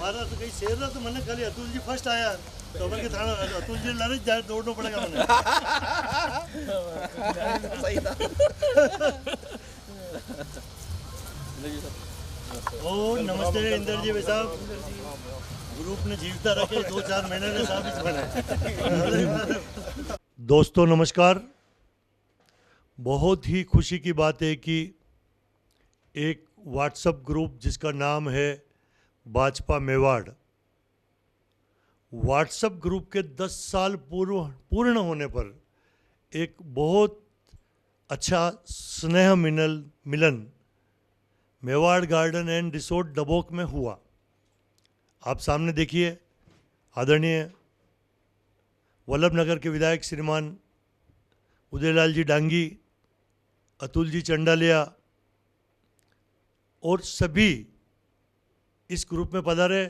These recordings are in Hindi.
मारा तो कहीं शेर रहा तो मैंने खाली अतुल जी फर्स्ट आया तो अपन के थाना अतुल जी लड़े जाए दौड़ना पड़ेगा मैंने सही था। ओ नमस्ते इंदर जी भाई साहब ग्रुप ने जीवता रखे 2-4 महीने में साहब इस बने। दोस्तों नमस्कार। बहुत ही खुशी की बात है कि एक व्हाट्सएप ग्रुप जिसका नाम है भाजपा मेवाड़, व्हाट्सएप ग्रुप के 10 साल पूर्ण होने पर एक बहुत अच्छा स्नेह मिलन Mewar garden and resort Dabok में हुआ। आप सामने देखिए आदरणीय वल्लभ नगर के विधायक श्रीमान उदयलाल जी डांगी, अतुल जी चंडालिया और सभी इस ग्रुप में पधारे।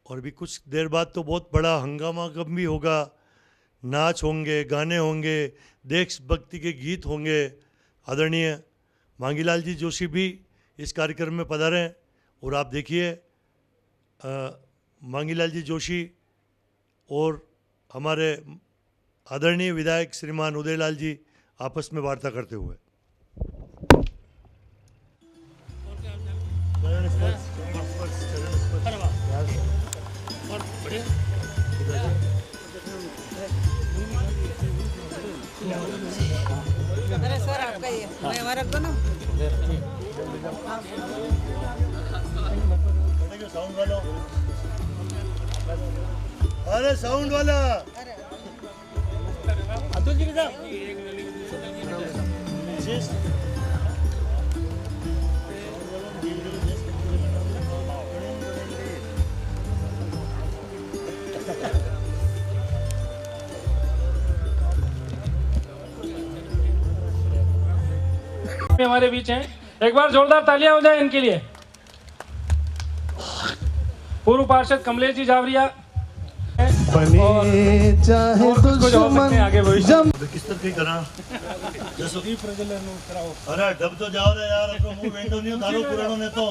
और भी कुछ देर बाद तो बहुत बड़ा हंगामा कम भी होगा, नाच होंगे, गाने होंगे, देशभक्ति के गीत होंगे। आदरणीय मांगीलाल जी जोशी भी इस कार्यक्रम में पधारे हैं और आप देखिए मांगीलाल जी जोशी और हमारे आदरणीय विधायक श्रीमान उदयलाल जी आपस में वार्ता करते हुए। अरे सर आपका ये मैं हमारा रख दो ना। साउंड वाला, अरे साउंड वाला अतुल जी के साथ हमारे बीच हैं। एक बार जोरदार तालियां हो जाए इनके लिए। पूर्व पार्षद कमलेश जी जावरिया चाहे दुश्मन आगे भविष्य किस तरह की करा अरे डब तो जाओ रे यार, अपनो मुंह वेंटो नहीं थारो पुराणो ने तो।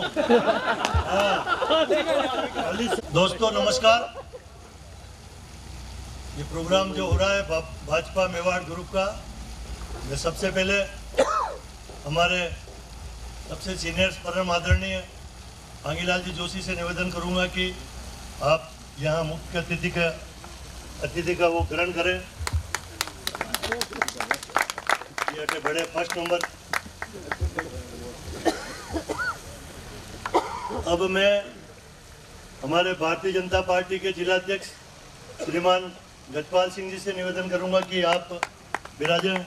दोस्तों नमस्कार। ये प्रोग्राम जो हो रहा है भाजपा मेवाड़ ग्रुप का, मैं सबसे पहले हमारे सबसे सीनियर परम आदरणीय मांगीलाल जी जोशी से निवेदन करूंगा कि आप यहाँ मुख्य अतिथि का वो ग्रहण करें। ये बड़े फर्स्ट नंबर। अब मैं हमारे भारतीय जनता पार्टी के जिलाध्यक्ष श्रीमान गजपाल सिंह जी से निवेदन करूंगा कि आप विराजें।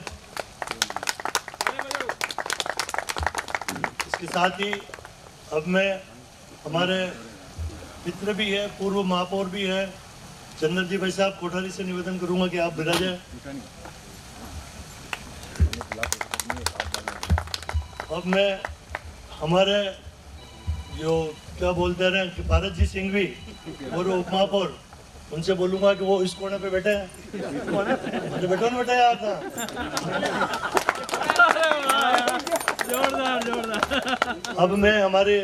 इसके साथ ही अब मैं हमारे मित्र भी है, पूर्व महापौर भी है, चंद्र जी भाई साहब कोठारी से निवेदन करूंगा कि आप विराजें। अब मैं हमारे जो क्या बोलते हैं कि भारत जी सिंह भी पूर्व उप महापौर, उनसे बोलूंगा कि वो इस कोने पे बैठे हैं। तो बैठो ना बेटा यार था। जोरदार जोरदार। अब मैं हमारे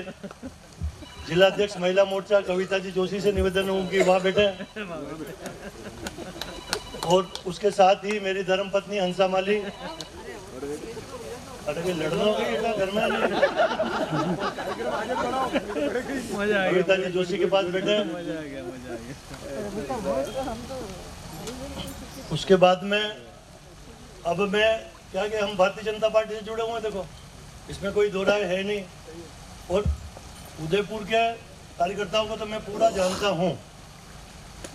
जिलाध्यक्ष महिला मोर्चा कविता जी जोशी से निवेदन हूँ कि वहाँ बैठे। और उसके साथ ही मेरी धर्मपत्नी हंसा माली, लड़ना घर में कविता जी जोशी के पास बैठे। उसके बाद में अब मैं क्या कि हम भारतीय जनता पार्टी से जुड़े हुए हैं, देखो इसमें कोई दो राय है नहीं। और उदयपुर के कार्यकर्ताओं को तो मैं पूरा जानता हूँ,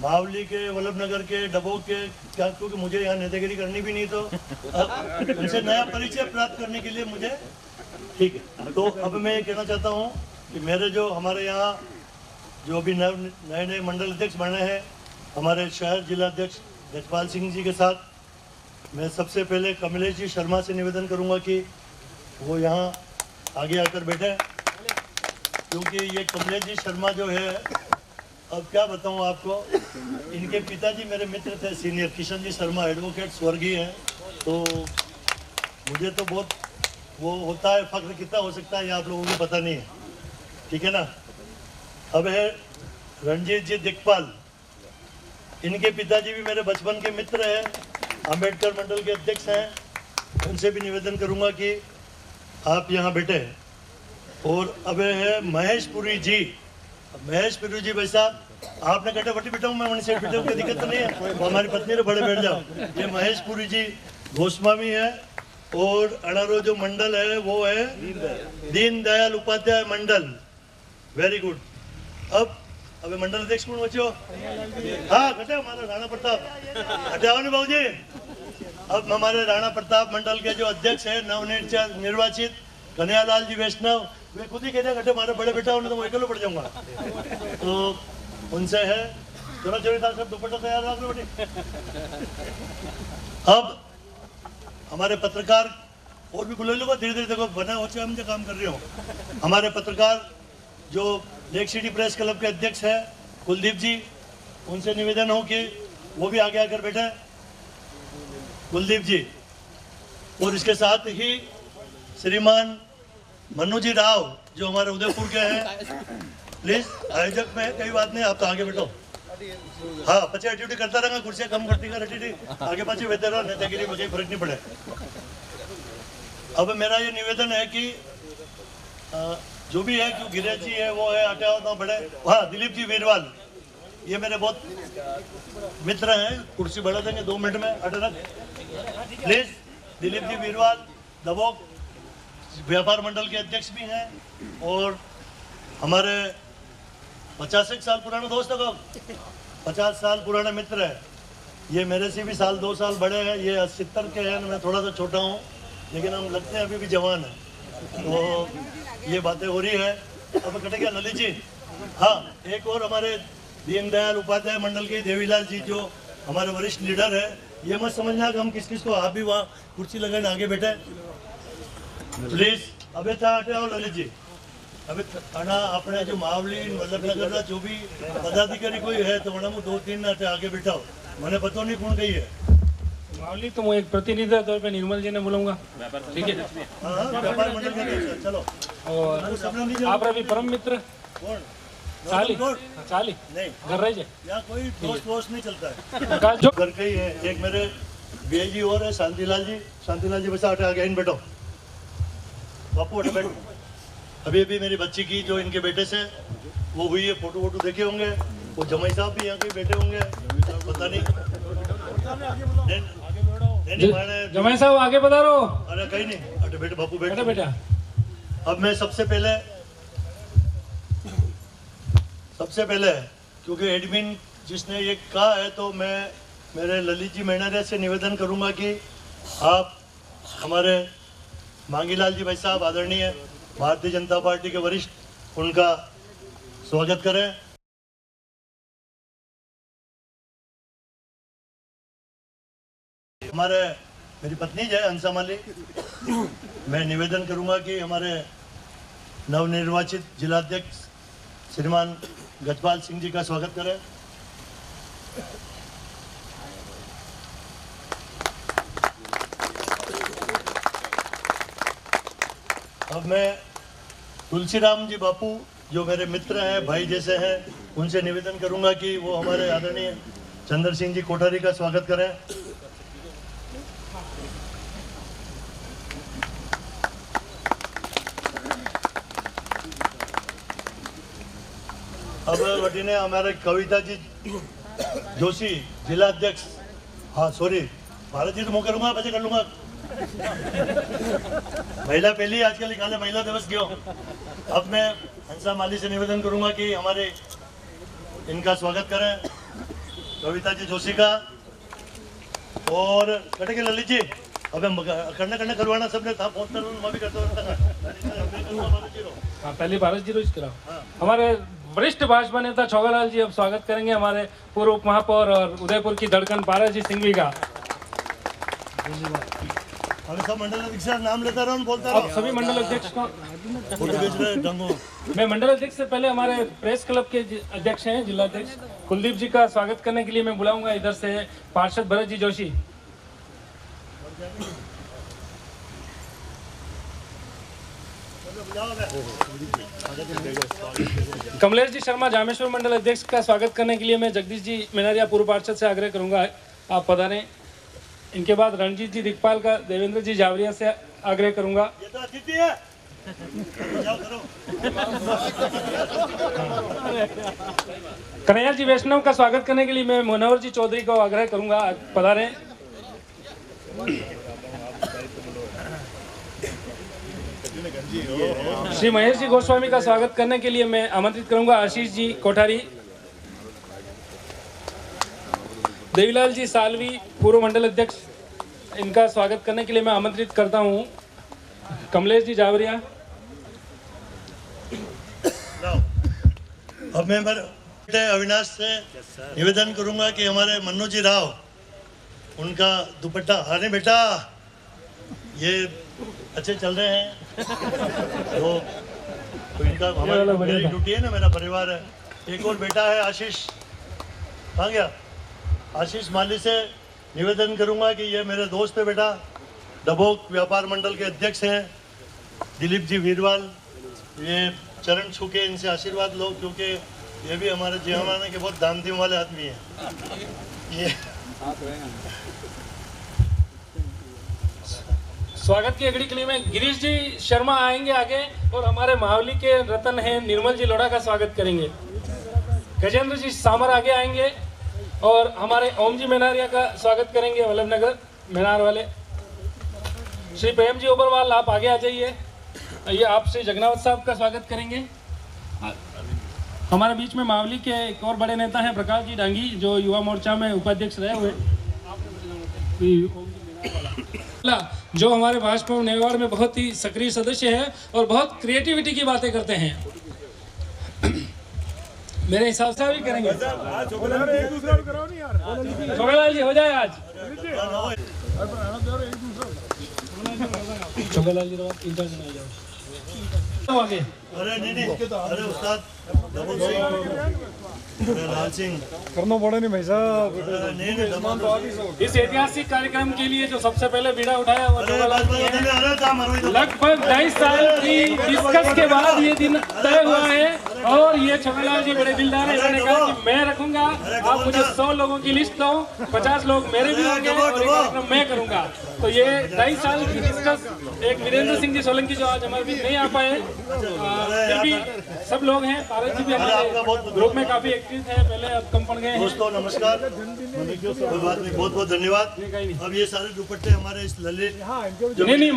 मावली के, वल्लभ नगर के, डबोक के, क्या क्योंकि मुझे यहाँ नेतागिरी करनी भी नहीं, तो उनसे नया परिचय प्राप्त करने के लिए मुझे ठीक है। तो अब मैं ये कहना चाहता हूँ कि मेरे जो हमारे यहाँ जो अभी नए मंडल अध्यक्ष बने हैं, हमारे शहर जिलाध्यक्ष गजपाल सिंह जी के साथ मैं सबसे पहले कमलेश जी शर्मा से निवेदन करूँगा कि वो यहाँ आगे आकर बैठे, क्योंकि ये कमलेश जी शर्मा जो है, अब क्या बताऊं आपको, इनके पिताजी मेरे मित्र थे सीनियर किशन जी शर्मा, एडवोकेट स्वर्गीय हैं। तो मुझे तो बहुत वो होता है, फख्र कितना हो सकता है ये आप लोगों को पता नहीं है, ठीक है ना। अब है रणजीत जी दिक्पाल, इनके पिताजी भी मेरे बचपन के मित्र हैं, अंबेडकर मंडल के अध्यक्ष हैं। उनसे भी निवेदन करूंगा कि आप यहाँ बैठे। और अब है महेश पुरी जी। महेश पुरी जी भाई साहब, आपने कटे बटी बैठा हूँ मैं, वहीं से बैठे हूँ, कोई दिक्कत तो नहीं है। वो हमारी पत्नी ने बड़े बैठ जाओ। ये महेश पुरी जी गोस्वामी है। और अनारो जो मंडल है वो है दीनदयाल उपाध्याय मंडल। Very good. अब मंडल अध्यक्ष कौन बच्चों? हाँ कटे हमारा राणा प्रताप, हटे आओ ना बाबू जी। अब हमारे राणा प्रताप मंडल के जो अध्यक्ष है नवनिर्वाचित कन्हैयालाल जी वैष्णव, वे खुद ही कहते हैं घटे हमारे बड़े बेटा होने तो मैं अकेले पड़ जाऊंगा। तो उनसे है चोरा चोरी था सब दुपट्टा तैयार रख लो बेटे। अब हमारे पत्रकार और भी बुला लो, धीरे धीरे देखो बना हो हम जो काम कर रहे हो। हमारे पत्रकार जो लेक सिटी प्रेस क्लब के अध्यक्ष है कुलदीप जी, उनसे निवेदन हो कि वो भी आगे आकर बैठे। कुलदीप जी। और इसके साथ ही श्रीमान मनु जी राव जो हमारे उदयपुर के हैं, प्लीज आयोजक में कई बात नहीं, आप तो आगे बैठो। हाँ पचे ड्यूटी करता रहेगा, कुर्सियाँ कम करती कर आगे पाछे बेहतर रहो, नेतागिरी में कोई फर्क नहीं पड़े। अब मेरा ये निवेदन है कि जो भी है क्यों गिरिराज जी है वो है हटाओ तो बड़े। हाँ दिलीप जी वीरवाल, ये मेरे बहुत मित्र हैं, कुर्सी बढ़ा देंगे 2 मिनट में। अटक प्लीज। दिलीप जी वीरवाल दबोक व्यापार मंडल के अध्यक्ष भी हैं और हमारे 50 साल पुराने दोस्त है, 50 साल पुराने मित्र है। ये मेरे से भी 1-2 साल बड़े हैं, ये 70 के हैं, मैं थोड़ा सा छोटा हूँ, लेकिन हम लगते हैं अभी भी जवान है। तो ये बातें हो रही है। अब कटे क्या ललित जी? हाँ एक और हमारे दीनदयाल उपाध्याय मंडल के देवीलाल जी जो हमारे वरिष्ठ लीडर है, ये मत समझना कि हम किस किस को, आप भी वहाँ कुर्सी लगाने आगे बैठे प्लीज। अबे हटे आओ ललित जी। अबे थाना अपने जो मावली वल्लभनगर जो भी पदाधिकारी कोई है तो वहाँ 2-3 आगे बैठाओ, मैंने पता नहीं कौन गई है मावली। तो मैं एक प्रतिनिधि के तौर पे निर्मल जी ने बुलाऊंगा, ठीक है? व्यापार मंडल के अध्यक्ष, चलो। और आप रवि परम मित्र कौन? चाली नहीं घर रहे यहाँ कोई दोस्त नहीं चलता है। आकाश जो घर के ही है। एक मेरे बीए जी और है शांतिलाल जी बस हटे आगे इन बैठो। बापू हटे बैठो। अभी अभी मेरी बच्ची की जो इनके बेटे से वो हुई है, फोटो वोटो देखे होंगे, वो जमाई साहब भी यहाँ के बैठे होंगे, पता नहीं। जमाई साहब आगे बता रहा हो। अरे कहीं नहीं, अटे बेटे बापू बैठे बेटा। अब मैं सबसे पहले क्योंकि एडमिन जिसने ये कहा है तो मैं मेरे ललित जी मेहनारिया से निवेदन करूंगा कि आप हमारे मांगीलाल जी भाई साहब आदरणीय भारतीय जनता पार्टी के वरिष्ठ, उनका स्वागत करें। हमारे मेरी पत्नी जो है हंसा माली, मैं निवेदन करूंगा कि हमारे नवनिर्वाचित जिलाध्यक्ष श्रीमान गजपाल सिंह जी का स्वागत करें। अब मैं तुलसीराम जी बापू जो मेरे मित्र हैं, भाई जैसे हैं, उनसे निवेदन करूंगा कि वो हमारे आदरणीय चंद्र सिंह जी कोठारी का स्वागत करें। अब वटीने हमारे कविता जी जोशी जिला अध्यक्ष, हाँ सॉरी भारत जी तो मैं करूँगा बचे कर लूँगा। महिला पहली आजकल निकाले महिला दिवस क्यों। अब मैं हंसा माली से निवेदन करूँगा कि हमारे इनका स्वागत करें, कविता जी जोशी का। और कटे के ललित जी अब करने करवाना सबने था, फोन कर मैं भी करता हाँ पहले भारत जी रोज कराओ। हमारे वरिष्ठ भाजपा नेता छोगालाल जी अब स्वागत करेंगे हमारे पूर्व उप महापौर और उदयपुर की धड़कन पारस जी सिंघवी का। अभी सब मंडल अध्यक्ष नाम लेता रहो, बोलता अब सभी मंडल अध्यक्ष को फोटो भेज रहे डंगो। मैं मंडल अध्यक्ष से पहले हमारे प्रेस क्लब के अध्यक्ष हैं जिला अध्यक्ष कुलदीप जी का स्वागत करने के लिए मैं बुलाऊंगा इधर से पार्षद भरत जी जोशी। कमलेश जी शर्मा जामेश्वर मंडल अध्यक्ष का स्वागत करने के लिए मैं जगदीश जी मेनारिया पूर्व पार्षद से आग्रह करूंगा आप पधारें। इनके बाद रणजीत जी दिखपाल का देवेंद्र जी जावरिया से आग्रह करूंगा। ये तो अतिथि है। जाओ करो। कन्हैया जी वैष्णव का स्वागत करने के लिए मैं मनोहर जी चौधरी को आग्रह करूंगा पधारें। श्री महेश जी गोस्वामी का स्वागत करने के लिए मैं आमंत्रित करूंगा आशीष जी कोठारी। देवीलाल जी सालवी पूर्व मंडल अध्यक्ष, इनका स्वागत करने के लिए मैं आमंत्रित करता हूं कमलेश जी जावरिया। अब मैं मेरे बेटे अविनाश से निवेदन करूंगा कि हमारे मन्नू जी राव उनका दुपट्टा, अरे बेटा ये अच्छे चल रहे हैं तो इनका हमारी मेरी ड्यूटी है ना, मेरा परिवार है। एक और बेटा है आशीष, कहाँ गया? आशीष माली से निवेदन करूंगा कि ये मेरे दोस्त है बेटा, डबोक व्यापार मंडल के अध्यक्ष हैं दिलीप जी वीरवाल। ये चरण छू के इनसे आशीर्वाद लो, क्योंकि ये भी हमारे जीवमाना के बहुत दान वाले आदमी हैं। ये स्वागत की अगली कड़ी में गिरीश जी शर्मा आएंगे आगे और हमारे मावली के रतन हैं निर्मल जी लोढ़ा का स्वागत करेंगे। गजेंद्र जी सामर आगे आएंगे और हमारे ओम जी मेनारिया का स्वागत करेंगे वल्लभनगर मेनार वाले। श्री प्रेम जी ओबरवाल आप आगे आ जाइए, ये आप श्री जगन्नाथ साहब का स्वागत करेंगे। हमारे बीच में मावली के एक और बड़े नेता हैं प्रकाश जी डांगी, जो युवा मोर्चा में उपाध्यक्ष रहे हुए, जो हमारे भाजपा नेवाड़ में बहुत ही सक्रिय सदस्य है और बहुत क्रिएटिविटी की बातें करते हैं। मेरे हिसाब से भी करेंगे। छोगलाल जी हो जाए आज। छोगलाल जी तीन चार जन आ जाओ आगे। अरे नहीं, अरे उस्ताद डबल सिंह, अरे लाल सिंह करना पड़ा नहीं भाई साहब। नहीं डबल इस ऐतिहासिक कार्यक्रम के लिए जो सबसे पहले बीड़ा उठाया वो छोगलाल जी हैं। लगभग लगभग 2.5 साल की डिस्कस के बाद ये दिन तय हुआ है और ये छोगलाल जी बड़े दिलदार हैं। इन्होंने कहा कि मैं रखूंगा, आप मुझे 100 लोगों की लिस्ट दो, 50 लोग मेरे भी होंगे और एक कार्यक्रम मैं करूंगा। तो ये 2.5 साल की डिस्कस, एक वीरेंद्र सिंह जी सोलंकी जो आज हमारे बीच नहीं आ पाए, फिर भी सब लोग हैं। पारस जी भी हमारे ग्रुप में काफी एक्टिव थे, पहले अब कम पड़ गए हैं। दोस्तों नमस्कार, कोई बात नहीं, बहुत बहुत धन्यवाद। अब ये सारे दुपट्टे हमारे इस ललित नहीं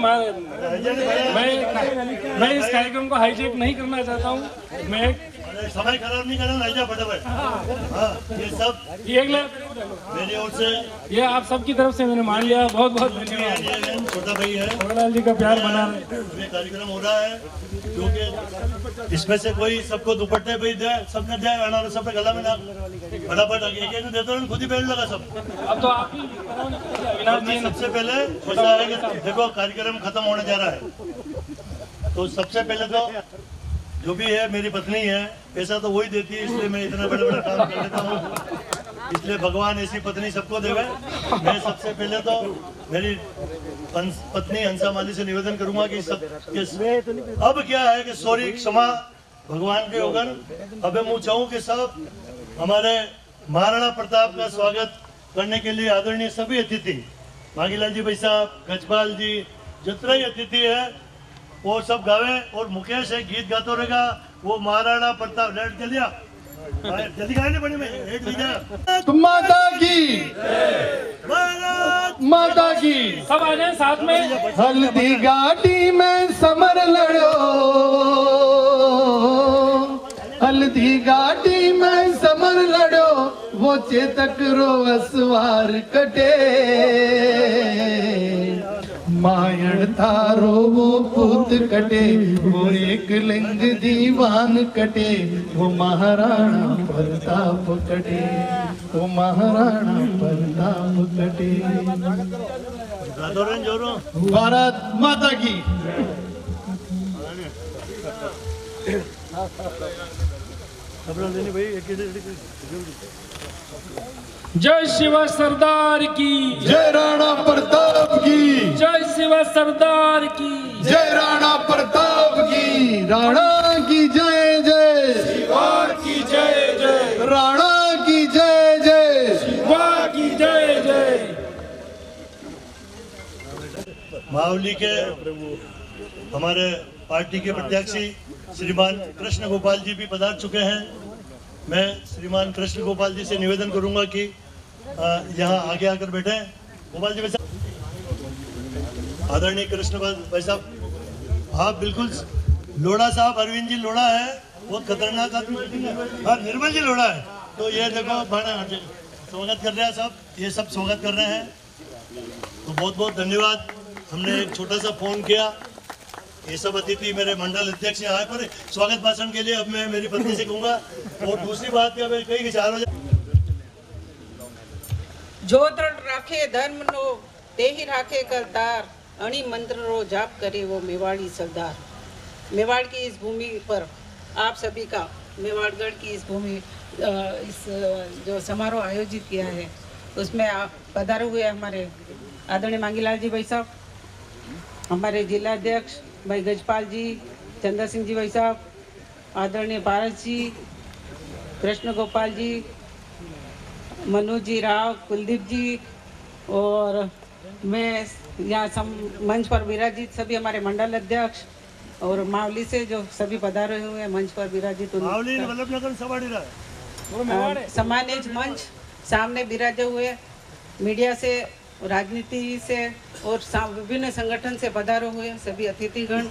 मैं इस कार्यक्रम को हाईजेक नहीं करना चाहता हूँ। मैं समय खराब नहीं करना, नहीं जा फटाफट। हाँ, ये सब ये मेरी ओर से, ये आप सबकी तरफ से मैंने मान लिया, बहुत बहुत धन्यवाद। ये छोटा भाई है, छोगलाल जी का प्यार बना रहे। ये कार्यक्रम हो रहा है क्योंकि इसमें से कोई सबको दुपट्टे पे दे, सबने दे और सबने गला में ना फटाफट एक एक देता हूँ, खुद ही पहन लगा सब। अब तो आप ही कराओ ना, अविनाश जी। सबसे पहले ऐसा है कि देखो कार्यक्रम खत्म होने जा रहा है, तो सबसे पहले तो जो भी है मेरी पत्नी है, पैसा तो वही देती है, इसलिए मैं इतना बड़ा बड़ा काम कर लेता हूँ, इसलिए भगवान ऐसी पत्नी सबको देवे। मैं सबसे पहले तो मेरी पत्नी हंसा माली से निवेदन करूंगा कि सब अब क्या है कि सॉरी क्षमा भगवान के होगन। अब मैं चाहूँ कि सब हमारे महाराणा प्रताप का स्वागत करने के लिए आदरणीय सभी अतिथि, मांगीलाल जी भाई साहब, गजपाल जी, जितने ही अतिथि है वो सब गावे। और मुकेश एक गीत गाता रहेगा, वो महाराणा प्रताप लेट जल्दिया जल्दी गाने पड़े में लेट भी जा। माता की, माता की। सब आ जाए साथ में। हल्दी घाटी में समर लड़ो, हल्दी घाटी में समर लड़ो, वो चेतक रो असवार कटे। मायण थारो वो पूत कटे, वो एक लिंग दीवान कटे, वो महाराणा प्रताप कटे, वो महाराणा प्रताप कटे। भारत माता की। जय शिवा सरदार की, जय राणा प्रताप की, जय शिवा सरदार की, जय राणा प्रताप की। श्री राणा की जय जय, शिवा की जय जय, राणा की जय जय, शिवा की जय जय। मावली के हमारे पार्टी के प्रत्याशी श्रीमान कृष्ण गोपाल जी भी पधार चुके हैं। मैं श्रीमान कृष्ण गोपाल जी से निवेदन करूंगा कि यहाँ आगे आकर बैठे। गोपाल जी भाई, आदरणीय कृष्ण भाई साहब, आप बिल्कुल लोढ़ा साहब, अरविंद जी लोढ़ा है, बहुत खतरनाक आदमी है, और निर्मल जी लोढ़ा है। तो ये देखो स्वागत कर रहे हैं सब, ये सब स्वागत कर रहे हैं, तो बहुत बहुत धन्यवाद। हमने एक छोटा सा फोन किया, ये सब अतिथि मेरे मंडल अध्यक्ष आए पर स्वागत भाषण के लिए। अब मैं मेरी पत्नी से कहूँगा, और दूसरी बात क्या मैं कई विचार हो जाए। जो दृढ़ राखे धर्म नो ते ही राखे करतार, अणि मंत्र रो जाप करे वो मेवाड़ी सरदार। मेवाड़ की इस भूमि पर आप सभी का, मेवाड़गढ़ की इस भूमि इस जो समारोह आयोजित किया है उसमें आप पधारे हुए हमारे आदरणीय मांगीलाल जी भाई साहब, हमारे जिला अध्यक्ष भाई गजपाल जी, चंद्र सिंह जी भाई साहब, आदरणीय पारस जी, कृष्ण गोपाल जी, मनोज जी राव, कुलदीप जी, और मैं यहाँ मंच पर विराजित सभी हमारे मंडल अध्यक्ष और मावली से जो सभी पधारे हुए हैं मंच पर विराजित, सम्मानित मंच सामने विराजे हुए मीडिया से, राजनीति से और विभिन्न संगठन से पधारे हुए सभी अतिथिगण,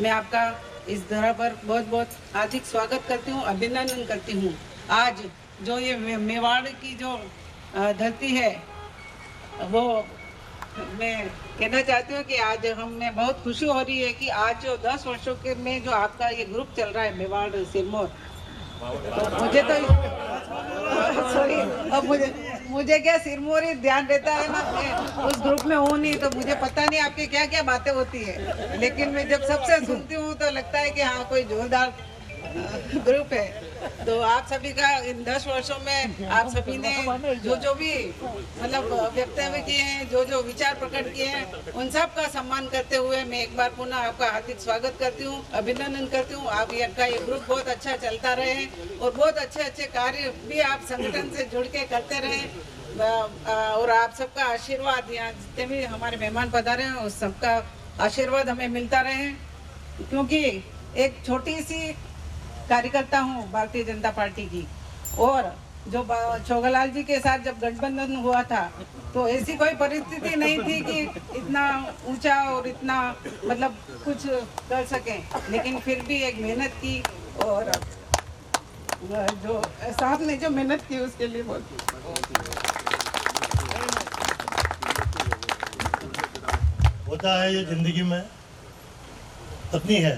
मैं आपका इस धरा पर बहुत बहुत हार्दिक स्वागत करती हूँ, अभिनंदन करती हूँ। आज जो ये मेवाड़ की जो धरती है, वो मैं कहना चाहती हूँ कि आज हमें बहुत खुशी हो रही है कि आज जो 10 वर्षों के में जो आपका ये ग्रुप चल रहा है मेवाड़ सिरमौर, तो मुझे तो सॉरी, अब मुझे क्या सिरमौर ही ध्यान रहता है ना, मैं उस ग्रुप में हूँ नहीं, तो मुझे पता नहीं आपकी क्या क्या बातें होती है, लेकिन मैं जब सबसे सुनती हूँ तो लगता है कि हाँ कोई जोरदार ग्रुप है। तो आप सभी का इन 10 वर्षों में आप सभी ने जो भी मतलब वक्तव्य किए हैं, जो विचार प्रकट किए हैं, उन सब का सम्मान करते हुए मैं एक बार पुनः आपका हार्दिक स्वागत करती हूँ, अभिनंदन करती हूँ। आप का ये ग्रुप बहुत अच्छा चलता रहे और बहुत अच्छे कार्य भी आप संगठन से जुड़ के करते रहे, और आप सबका आशीर्वाद, यहाँ जितने भी हमारे मेहमान पधारे हैं उस सबका आशीर्वाद हमें मिलता रहे, क्योंकि एक छोटी सी कार्यकर्ता हूँ भारतीय जनता पार्टी की, और जो छोगलाल जी के साथ जब गठबंधन हुआ था तो ऐसी कोई परिस्थिति नहीं थी कि इतना ऊंचा और इतना मतलब कुछ कर सकें, लेकिन फिर भी एक मेहनत की, और जो साहब ने जो मेहनत की उसके लिए बहुत होता है। ये जिंदगी में पत्नी है,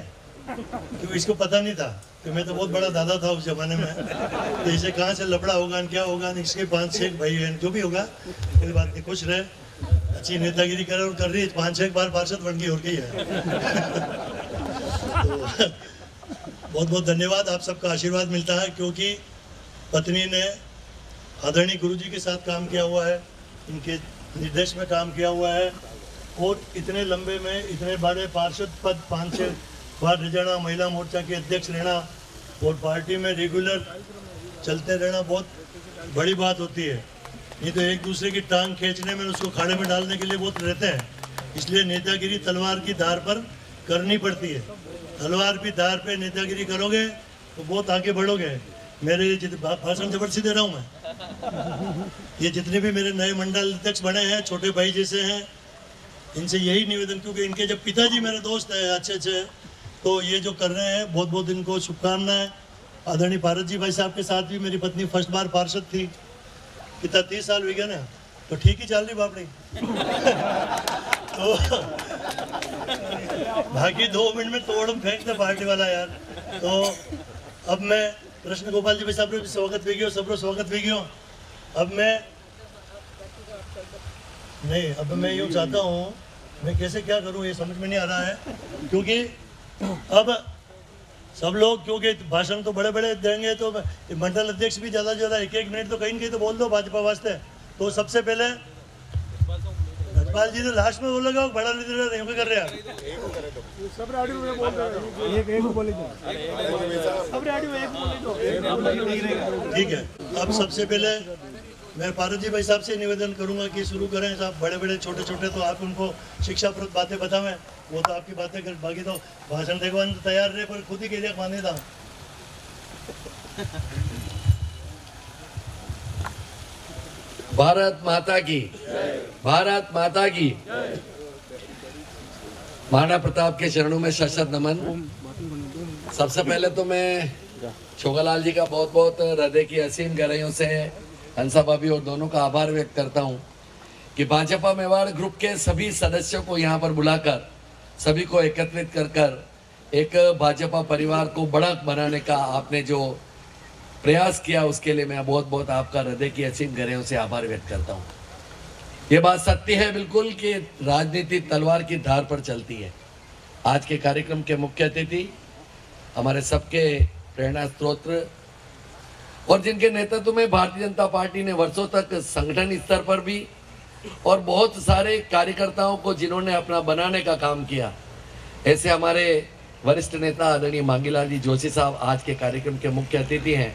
क्योंकि इसको पता नहीं था कि मैं तो बहुत बड़ा दादा था उस जमाने में, तो इसे कहाँ से लफड़ा होगा क्या होगा, इसके 5-6 भाई हैं, जो भी होगा कोई बात नहीं, खुश रहे, अच्छी नेतागिरी करे और कर रही है, 5-6 बार पार्षद बन गई और गई है। तो बहुत बहुत धन्यवाद, आप सबका आशीर्वाद मिलता है, क्योंकि पत्नी ने आदरणीय गुरु जी के साथ काम किया हुआ है, इनके निर्देश में काम किया हुआ है, और इतने लंबे में इतने बड़े पार्षद पद 5-6 बार रिजाना, महिला मोर्चा के अध्यक्ष रहना और पार्टी में रेगुलर चलते रहना बहुत बड़ी बात होती है। नहीं तो एक दूसरे की टांग खींचने में, उसको खाड़े में डालने के लिए बहुत रहते हैं, इसलिए नेतागिरी तलवार की धार पर करनी पड़ती है। तलवार की धार पे नेतागिरी करोगे तो बहुत आगे बढ़ोगे। मेरे भाषण जबरदस्ती दे रहा हूँ मैं, ये जितने भी मेरे नए मंडल अध्यक्ष बने हैं, छोटे भाई जैसे हैं, इनसे यही निवेदन, क्योंकि इनके जब पिताजी मेरे दोस्त हैं अच्छे, तो ये जो कर रहे हैं बहुत बहुत इनको शुभकामनाएं। आदरणीय पारस जी भाई साहब के साथ भी मेरी पत्नी फर्स्ट बार पार्षद थी, कितना 30 साल हो गया ना, तो ठीक ही चल रही बापड़ी। तो बाकी 2 मिनट में तोड़ फेंक दे पार्टी वाला यार। तो अब मैं कृष्ण गोपाल जी भाई साहब ने स्वागत भी किया, सबको स्वागत भी किया। अब मैं यूँ चाहता हूँ, मैं कैसे क्या करूँ ये समझ में नहीं आ रहा है, क्योंकि अब सब लोग, क्योंकि भाषण तो बड़े बड़े देंगे, तो मंडल अध्यक्ष भी ज़्यादा से ज़्यादा 1-1 मिनट तो कहीं न कहीं तो बोल दो भाजपा वास्ते। तो सबसे पहले रजपाल जी ने लास्ट में बोलेगा, बड़ा लीडर नहीं कर रहे हैं। सब रेडियो में बोल रहे हैं, एक बोले दो, सब रेडियो में एक बोले दो। ठीक है, अब सबसे पहले मैं पारस जी भाई साहब से निवेदन करूंगा कि शुरू करें साहब। बड़े बड़े छोटे छोटे तो आप उनको शिक्षाप्रद बातें बतावें, वो तो आपकी बातें कर, बाकी तो भाषण देखवान तैयार रहे पर खुद ही के लिए माने था। भारत माता की, भारत माता की। महाराणा प्रताप के चरणों में शत नमन। सबसे पहले तो मैं छोगालाल जी का बहुत बहुत हृदय की असीम गहराइयों से हंसा भाभी और दोनों का आभार व्यक्त करता हूं कि भाजपा मेवाड़ ग्रुप के सभी सदस्यों को यहां पर बुलाकर सभी को एकत्रित कर एक भाजपा परिवार को बड़ा बनाने का आपने जो प्रयास किया उसके लिए मैं बहुत बहुत आपका हृदय की असीम गहराइयों से आभार व्यक्त करता हूं। ये बात सत्य है बिल्कुल कि राजनीति तलवार की धार पर चलती है। आज के कार्यक्रम के मुख्य अतिथि हमारे सबके प्रेरणा स्रोत और जिनके नेतृत्व में भारतीय जनता पार्टी ने वर्षों तक संगठन स्तर पर भी और बहुत सारे कार्यकर्ताओं को जिन्होंने अपना बनाने का काम किया, ऐसे हमारे वरिष्ठ नेता आदरणीय मांगीलाल जी जोशी साहब आज के कार्यक्रम के मुख्य अतिथि हैं।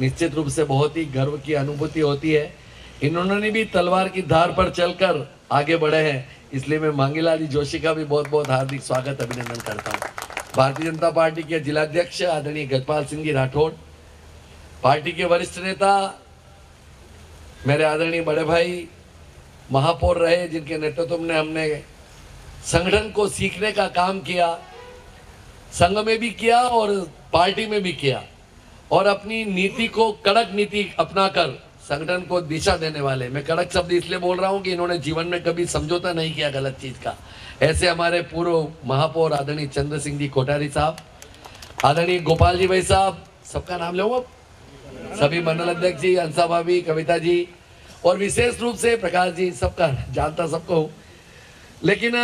निश्चित रूप से बहुत ही गर्व की अनुभूति होती है। इन्होंने भी तलवार की धार पर चलकर आगे बढ़े हैं, इसलिए मैं मांगीलाल जी जोशी का भी बहुत बहुत हार्दिक स्वागत अभिनंदन करता हूँ। भारतीय जनता पार्टी के जिलाध्यक्ष आदरणीय गजपाल सिंह जी राठौड़, पार्टी के वरिष्ठ नेता मेरे आदरणीय बड़े भाई महापौर रहे, जिनके नेतृत्व में हमने संगठन को सीखने का काम किया, संघ में भी किया और पार्टी में भी किया, और अपनी नीति को कड़क नीति अपनाकर संगठन को दिशा देने वाले। मैं कड़क शब्द इसलिए बोल रहा हूं कि इन्होंने जीवन में कभी समझौता नहीं किया गलत चीज का। ऐसे हमारे पूर्व महापौर आदरणीय चंद्र सिंह जी कोठारी साहब, आदरणीय गोपाल जी भाई साहब, सबका नाम लो, सभी मंडल अध्यक्ष जी, हंसा भाभी, कविता जी और विशेष रूप से प्रकाश जी, सबका जानता सबको हूं। लेकिन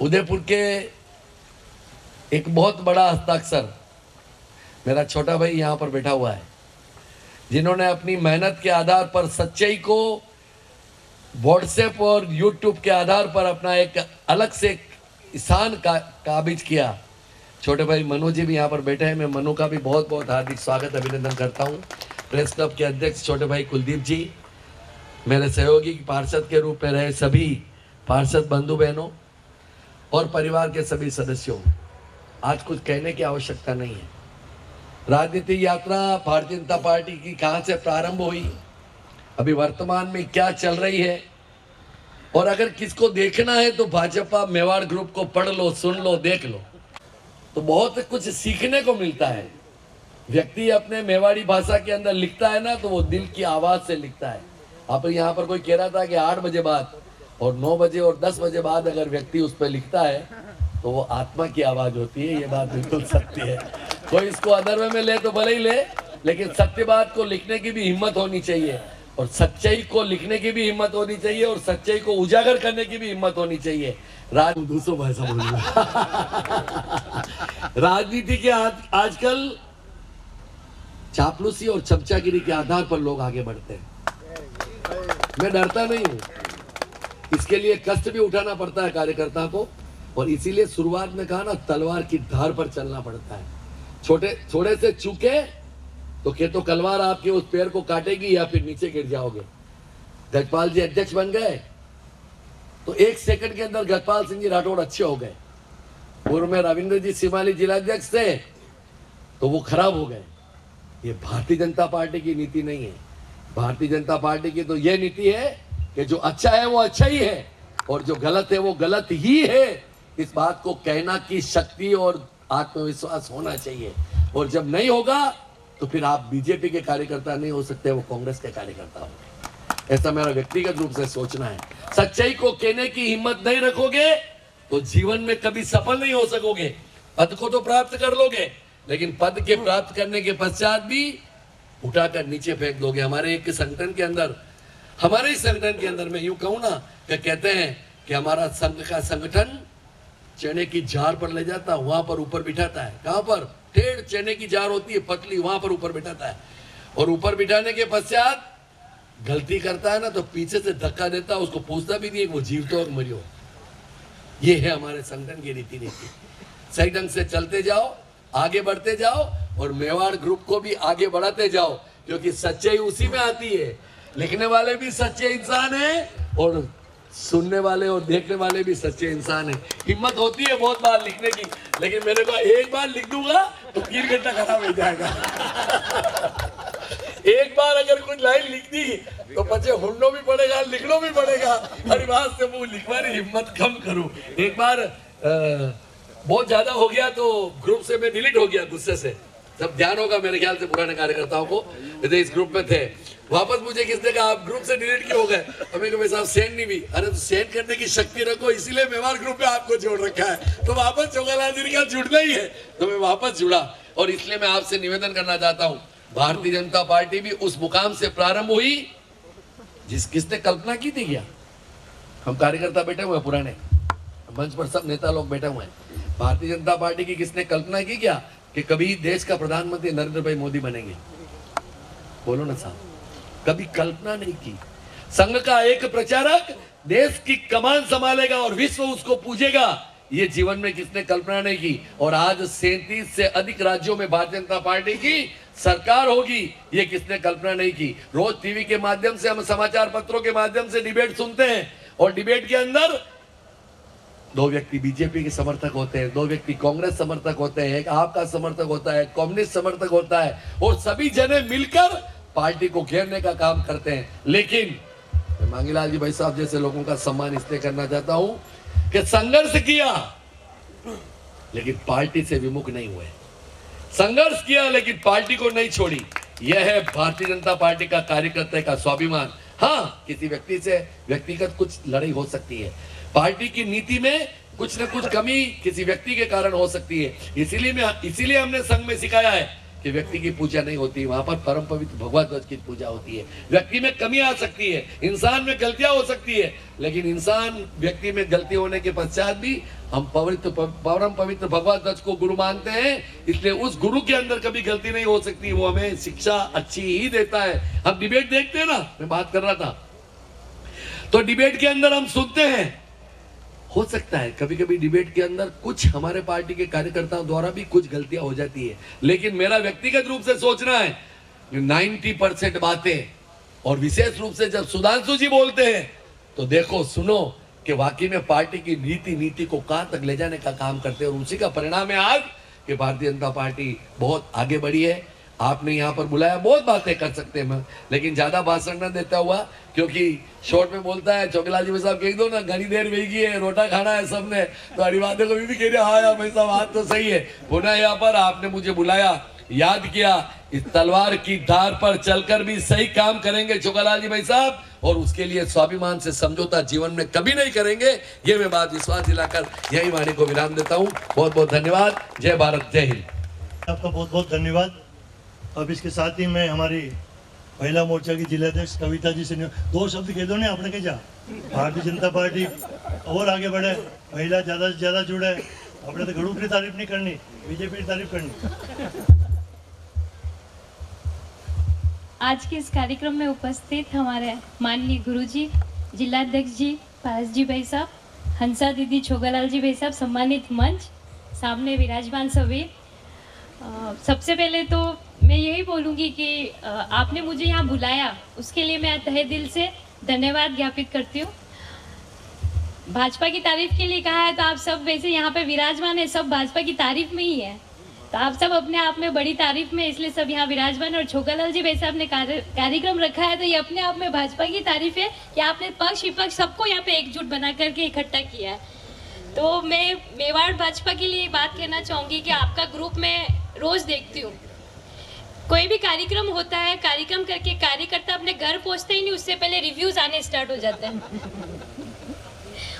उदयपुर के एक बहुत बड़ा हस्ताक्षर मेरा छोटा भाई यहाँ पर बैठा हुआ है, जिन्होंने अपनी मेहनत के आधार पर सच्चाई को व्हाट्सएप और यूट्यूब के आधार पर अपना एक अलग से स्थान काबिज किया। छोटे भाई मनु जी भी यहाँ पर बैठे हैं। मैं मनु का भी बहुत बहुत हार्दिक स्वागत अभिनंदन करता हूँ। प्रेस क्लब के अध्यक्ष छोटे भाई कुलदीप जी, मेरे सहयोगी पार्षद के रूप में रहे सभी पार्षद बंधु बहनों और परिवार के सभी सदस्यों, आज कुछ कहने की आवश्यकता नहीं है। राजनीतिक यात्रा भारतीय जनता पार्टी की कहाँ से प्रारंभ हुई, अभी वर्तमान में क्या चल रही है, और अगर किसको देखना है तो भाजपा मेवाड़ ग्रुप को पढ़ लो, सुन लो, देख लो, तो बहुत कुछ सीखने को मिलता है। व्यक्ति अपने मेवाड़ी भाषा के अंदर लिखता है ना, तो वो दिल की आवाज से लिखता है। आप यहाँ पर कोई कह रहा था कि 8 बजे बाद और 9 बजे और 10 बजे बाद अगर व्यक्ति उस पर लिखता है तो वो आत्मा की आवाज होती है। ये बात बिल्कुल सत्य है। कोई इसको अधर्म में ले तो भले ही ले, लेकिन सत्य बात को लिखने की भी हिम्मत होनी चाहिए, और सच्चाई को लिखने की भी हिम्मत होनी चाहिए, और सच्चाई को उजागर करने की भी हिम्मत होनी चाहिए। दूसरों भाषा राजनीति के आजकल चापलूसी और चमचागिरी के आधार पर लोग आगे बढ़ते हैं। मैं डरता नहीं हूं, इसके लिए कष्ट भी उठाना पड़ता है कार्यकर्ता को, और इसीलिए शुरुआत में कहा ना, तलवार की धार पर चलना पड़ता है। थोड़े से चूके तो कलवार आपके उस पैर को काटेगी या फिर नीचे गिर जाओगे। गजपाल जी अध्यक्ष बन गए तो 1 सेकंड के अंदर गजपाल सिंह जी राठौड़ अच्छे हो गए। पूर्व में रविंद्र जी सिमाली जिलाध्यक्ष थे तो वो खराब हो गए। ये भारतीय जनता पार्टी की नीति नहीं है। भारतीय जनता पार्टी की तो ये नीति है कि जो अच्छा है वो अच्छा ही है, और जो गलत है वो गलत ही है। इस बात को कहना की शक्ति और आत्मविश्वास होना चाहिए, और जब नहीं होगा तो फिर आप बीजेपी के कार्यकर्ता नहीं हो सकते, वो कांग्रेस के कार्यकर्ता हो। ऐसा मेरा व्यक्तिगत रूप से सोचना है। सच्चाई को कहने की हिम्मत नहीं रखोगे तो जीवन में कभी सफल नहीं हो सकोगे। पद को तो प्राप्त कर लोगे, लेकिन पद के प्राप्त करने के पश्चात भी उठाकर नीचे फेंक दोगे। हमारे एक संगठन के अंदर, हमारे ही संगठन के अंदर मैं यूं कहूं ना कि कहते हैं कि हमारा संघ का संगठन चने की जार पर ले जाता, वहां पर ऊपर बिठाता है। कहां पर? टेढ़ चने की जार होती है पतली, वहां पर ऊपर बिठाता है, और ऊपर बिठाने के पश्चात गलती करता है ना तो पीछे से धक्का देता है, उसको पूछता भी नहीं वो जीव तो मरियो। ये है हमारे संगठन की रीति नीति। सही ढंग से चलते जाओ, आगे बढ़ते जाओ और मेवाड़ ग्रुप को भी आगे बढ़ाते जाओ, क्योंकि सच्चाई उसी में आती है। लिखने वाले भी सच्चे इंसान हैं और सुनने वाले और देखने वाले भी सच्चे इंसान हैं। हिम्मत होती है बहुत बार लिखने की, लेकिन मेरे को एक बार लिख दूंगा तो 3 घंटा खराब हो जाएगा। एक बार अगर कुछ लाइन लिख दी तो पचे हुड़नो भी पड़ेगा, लिखना भी पड़ेगा। हर बात से वो लिखवाने हिम्मत कम करूं। एक बार बहुत ज्यादा हो गया तो ग्रुप से मैं डिलीट हो गया गुस्से से। सब ध्यान होगा मेरे ख्याल से पुराने कार्यकर्ताओं को, यदि इस ग्रुप में थे। वापस मुझे किसने कहा आप ग्रुप से डिलीट क्यों हो गए? हमें को साहब सेंड नहीं भी। अरे तो सेंड करने की शक्ति रखो, इसीलिए मेवाड़ ग्रुप में आपको जोड़ रखा है। तो वापस छोगालाल जी का जुड़ना ही है, तो मैं वापस जुड़ा। और इसलिए मैं आपसे निवेदन करना चाहता हूँ, भारतीय जनता पार्टी भी उस मुकाम से प्रारंभ हुई किसने कल्पना की थी क्या? हम कार्यकर्ता बैठे हुए हैं पुराने, मंच पर सब नेता लोग बैठे हुए हैं। भारतीय जनता पार्टी की किसने कल्पना की क्या कि कभी देश का प्रधानमंत्री नरेंद्र भाई मोदी बनेंगे? बोलो ना साहब, कभी कल्पना नहीं की। संघ का एक प्रचारक देश की कमान संभालेगा और विश्व उसको पूजेगा, ये जीवन में किसने कल्पना नहीं की। और आज 37 से अधिक राज्यों में भारतीय जनता पार्टी की सरकार होगी, ये किसने कल्पना नहीं की। रोज टीवी के माध्यम से, हम समाचार पत्रों के माध्यम से डिबेट सुनते हैं और डिबेट के अंदर 2 व्यक्ति बीजेपी के समर्थक होते हैं, 2 व्यक्ति कांग्रेस समर्थक होते हैं, एक आपका समर्थक होता है, कम्युनिस्ट समर्थक होता है, और सभी जने मिलकर पार्टी को घेरने का काम करते हैं। लेकिन मैं मांगीलाल जी भाई साहब जैसे लोगों का सम्मान इसलिए करना चाहता हूं कि संघर्ष किया लेकिन पार्टी से विमुख नहीं हुए, संघर्ष किया लेकिन पार्टी को नहीं छोड़ी। यह है भारतीय जनता पार्टी का कार्यकर्ता का स्वाभिमान। हाँ, किसी व्यक्ति से व्यक्तिगत कुछ लड़ाई हो सकती है, पार्टी की नीति में कुछ न कुछ कमी किसी व्यक्ति के कारण हो सकती है। इसीलिए हमने संघ में सिखाया है कि व्यक्ति की पूजा नहीं होती, वहां पर परम पवित्र भगवत ध्वज की पूजा होती है। व्यक्ति में कमी आ सकती है, इंसान में गलतियां हो सकती है, लेकिन इंसान व्यक्ति में गलती होने के पश्चात भी हम परम पवित्र भगवत ध्वज को गुरु मानते हैं। इसलिए उस गुरु के अंदर कभी गलती नहीं हो सकती, वो हमें शिक्षा अच्छी ही देता है। हम डिबेट देखते हैं ना, मैं बात कर रहा था, तो डिबेट के अंदर हम सुनते हैं, हो सकता है कभी कभी डिबेट के अंदर कुछ हमारे पार्टी के कार्यकर्ताओं द्वारा भी कुछ गलतियां हो जाती है, लेकिन मेरा व्यक्तिगत रूप से सोचना है 90% बातें, और विशेष रूप से जब सुधांशु जी बोलते हैं तो देखो सुनो कि वाकई में पार्टी की नीति को कहां तक ले जाने का काम करते हैं। और उसी का परिणाम है आज कि भारतीय जनता पार्टी बहुत आगे बढ़ी है। आपने यहाँ पर बुलाया, बहुत बातें कर सकते हैं, लेकिन ज्यादा भाषण न देता हुआ, क्योंकि शॉर्ट में बोलता है छोकलाल जी साहब कह दो ना, घनी देर वेगी है, रोटा खाना है सबने, तो हरिवादे को भी कह रहे हाँ यार भाई साहब बात तो सही है। पुनः यहाँ पर आपने मुझे बुलाया, याद किया, इस तलवार की धार पर चलकर भी सही काम करेंगे छोकलाल जी भाई साहब, और उसके लिए स्वाभिमान से समझौता जीवन में कभी नहीं करेंगे। ये मैं बात विश्वास दिलाकर यही वाणी को विराम देता हूँ। बहुत बहुत धन्यवाद। जय भारत, जय हिंद। आपका बहुत बहुत धन्यवाद। अब इसके साथ ही मैं हमारी महिला मोर्चा की जिलाध्यक्ष कविता जी से 2 शब्द कह दो ना, आपने क्या जा भारतीय जनता पार्टी और आगे बढ़े, महिला ज़्यादा से ज़्यादा जुड़े। अपने तो घड़ू की तारीफ नहीं करनी, बीजेपी की तारीफ करनी। आज के इस कार्यक्रम में उपस्थित हमारे माननीय गुरुजी, जिलाध्यक्ष जी, पारस जी भाई साहब, हंसा दीदी, छोगालाल जी भाई साहब, सम्मानित मंच, सामने विराजमान सभी, सबसे पहले तो मैं यही बोलूँगी कि आपने मुझे यहाँ बुलाया, उसके लिए मैं तहे दिल से धन्यवाद ज्ञापित करती हूँ। भाजपा की तारीफ के लिए कहा है तो आप सब वैसे यहाँ पे विराजमान है, सब भाजपा की तारीफ में ही है, तो आप सब अपने आप में बड़ी तारीफ में, इसलिए सब यहाँ विराजमान। और छोगालाल जी भाई साहब ने कार्यक्रम रखा है तो ये अपने आप में भाजपा की तारीफ है कि आपने पक्ष विपक्ष सबको यहाँ पे एकजुट बना करके इकट्ठा किया है। तो मैं मेवाड़ भाजपा के लिए बात कहना चाहूँगी कि आपका ग्रुप मैं रोज देखती हूँ, कोई भी कार्यक्रम होता है, कार्यक्रम करके कार्यकर्ता अपने घर पहुँचते ही नहीं, उससे पहले रिव्यूज आने स्टार्ट हो जाते हैं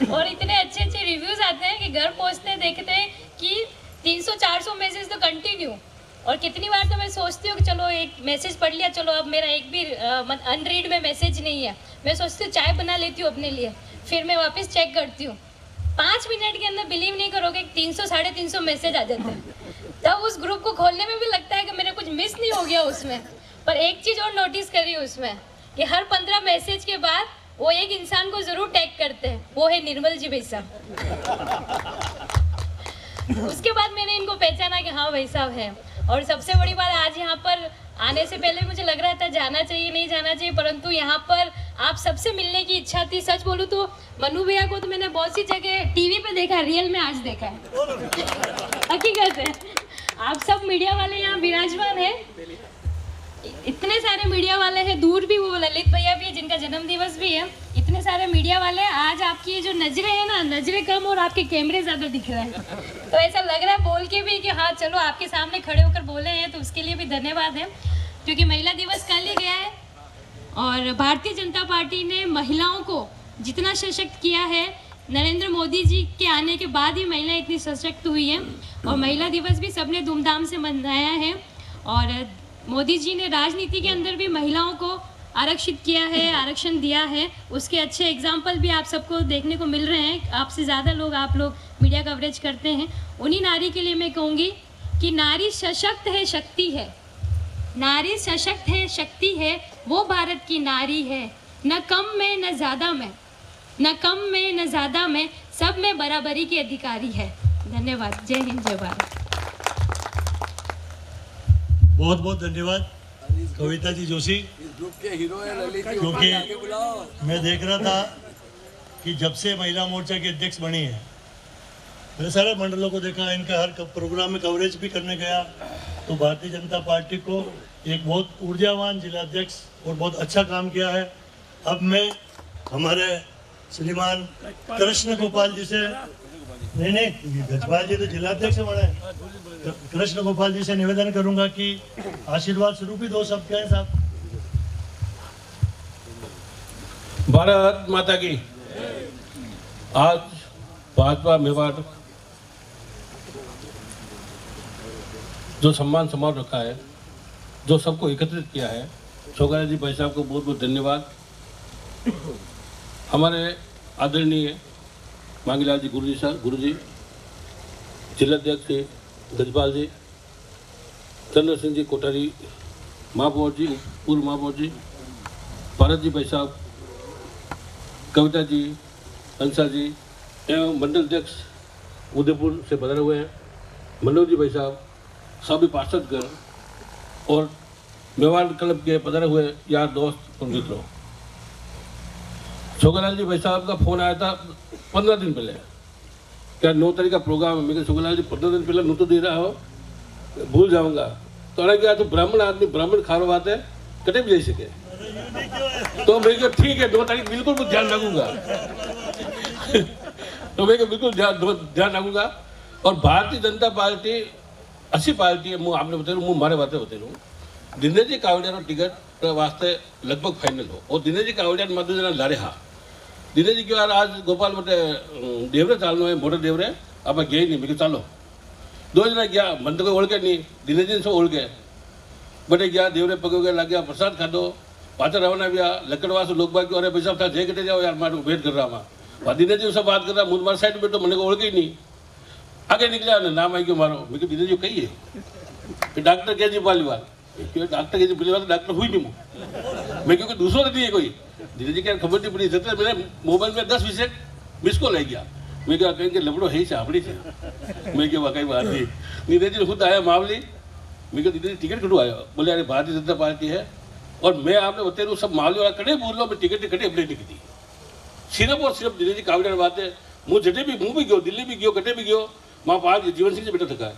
और इतने अच्छे अच्छे रिव्यूज आते हैं कि घर पहुँचते देखते हैं कि 300-400 मैसेज तो कंटिन्यू। और कितनी बार तो मैं सोचती हूँ कि चलो एक मैसेज पढ़ लिया, चलो अब मेरा एक भी अनरीड में मैसेज नहीं है, मैं सोचती हूँ चाय बना लेती हूँ अपने लिए, फिर मैं वापस चेक करती हूँ, 5 मिनट के अंदर बिलीव नहीं करोगे 300-350 मैसेज आ जाते हैं। तब उस ग्रुप को खोलने में भी लगता है कि मेरा कुछ मिस नहीं हो गया उसमें। पर एक चीज़ और नोटिस करी उसमें कि हर 15 मैसेज के बाद वो एक इंसान को जरूर टैग करते हैं, वो है निर्मल जी भाई साहब। उसके बाद मैंने इनको पहचाना कि हाँ भाई साहब है। और सबसे बड़ी बात, आज यहाँ पर आने से पहले मुझे लग रहा था जाना चाहिए नहीं जाना चाहिए, परंतु यहाँ पर आप सबसे मिलने की इच्छा थी। सच बोलूँ तो मनु भैया को तो मैंने बहुत सी जगह टीवी पे देखा है, रियल में आज देखा है। हकीकत है, आप सब मीडिया वाले यहाँ विराजमान हैं, इतने सारे मीडिया वाले हैं, दूर भी वो ललित भैया भी है जिनका जन्म दिवस भी है, इतने सारे मीडिया वाले। आज आपकी ये जो नजरें हैं ना, नजरें कम और आपके कैमरे ज़्यादा दिख रहे हैं, तो ऐसा लग रहा है बोल के भी कि हाँ चलो आपके सामने खड़े होकर बोले हैं, तो उसके लिए भी धन्यवाद है। क्योंकि महिला दिवस कल ही गया है और भारतीय जनता पार्टी ने महिलाओं को जितना सशक्त किया है, नरेंद्र मोदी जी के आने के बाद ही महिलाएं इतनी सशक्त हुई हैं। और महिला दिवस भी सबने धूमधाम से मनाया है। और मोदी जी ने राजनीति के अंदर भी महिलाओं को आरक्षित किया है, आरक्षण दिया है, उसके अच्छे एग्जाम्पल भी आप सबको देखने को मिल रहे हैं। आपसे ज़्यादा लोग, आप लोग मीडिया कवरेज करते हैं। उन्हीं नारी के लिए मैं कहूँगी कि नारी सशक्त है, शक्ति है। नारी सशक्त है, शक्ति है, वो भारत की नारी है। न कम में न ज़्यादा में, न कम में न ज़्यादा में, सब में बराबरी की अधिकारी है। धन्यवाद। जय हिंद, जय भारत। बहुत बहुत धन्यवाद कविता जी जोशी। ग्रुप के हीरो है ललित जी, क्योंकि आगे बुलाओ। मैं देख रहा था कि जब से महिला मोर्चा की अध्यक्ष बनी है, मैंने सारे मंडलों को देखा, इनका हर प्रोग्राम में कवरेज भी करने गया, तो भारतीय जनता पार्टी को एक बहुत ऊर्जावान जिलाध्यक्ष और बहुत अच्छा काम किया है। अब मैं हमारे श्रीमान कृष्ण गोपाल जी से, नहीं गजपाल जी तो जिलाध्यक्ष बने, कृष्ण गोपाल जी से निवेदन करूंगा कि आशीर्वाद स्वरूप ही दो शब्द कहें साहब। भारत माता की। आज भाजपा मेवाड़ जो सम्मान समारोह रखा है, जो सबको एकत्रित किया है, छोगलाल जी भाई साहब को बहुत बहुत धन्यवाद। हमारे आदरणीय मांगीलाल जी गुरु जी, जिलाध्यक्ष गजपाल जी, चंद्र सिंह जी कोठारी, महापौर जी, पूर्व महापौर जी, भारत जी भाई साहब, कविता जी, हंसा जी एवं मंडल अध्यक्ष उदयपुर से पधारे हुए हैं, मनोज जी भाई साहब, सभी पार्षदगण और मेवाड़ क्लब के पधारे हुए यार दोस्त और मित्रों। छोगलाल जी भाई साहब का फोन आया था 15 दिन पहले, क्या 9 तारीख का प्रोग्राम है। मैं छोगलाल जी 15 दिन पहले नोट तो दे रहा हो, भूल जाऊंगा। तो अरे क्या तो ब्राह्मण आदमी, ब्राह्मण खारो बात है, कटे भी जा सके। तो मैं क्या ठीक है 2 तारीख बिल्कुल ध्यान रखूंगा। तो मैं बिल्कुल ध्यान रखूंगा। और भारतीय जनता पार्टी अच्छी पार्टी है, मुँह आपने बता मुँह मारे बातें बता रहूँ। दिनेश जी कावड़िया टिकट वास्ते लगभग फाइनल हो, और दिनेश जी कावड़िया मधु जना लारे हाँ दिनेश जी के बार आज गोपाल बटे देवरे चालू है, मोटर देवरे आप गए नहीं, मैं चालो 2 जना गया, मन तो कोई ओढ़ के नहीं, दिनेश जी से ओढ़ के बटे गया, देवरे पगे वगे लग गया, प्रसाद खाधो, पाचा रवाना भी लकड़वास लोग बाकी अरे भाई साहब था जय कटे जाओ यार, मैं वेट कर रहा वहाँ। दिनेश जी उससे बात कर रहा, मुझ मार साइड पे, तो मैंने को ओढ़ के ही नहीं, आगे निकला नाम आई क्यों मारो। मैं दिनेश जी कही है डॉक्टर केजरीवाल वाल, डॉक्टर केजरीवाल डॉक्टर हुई नहीं मैं, क्योंकि दूसरों नहीं है कोई। धीरे क्या खबर नहीं पड़ी, जब मेरे मोबाइल में 10 विषय मिस कॉल आई गया। मैं क्या कहेंगे लबड़ो है ही आपड़ी से, मैं क्या वाकई बात नहीं। नीरज जी खुद आया मामली, मैं क्या दीदी टिकट कटू आया, बोले अरे भारतीय जनता पार्टी है और मैं आपने बता रहा सब मामले वाला कटे बोल लो, मैं टिकट कटे अपने टिकट दी सिर्फ और सिर्फ दिनेश जी कावड़िया बात है। मुझे जटे भी मुँह भी गयो, दिल्ली भी गयो, कटे भी गयो, वहाँ 5 जीवन सिंह से बेटा थका है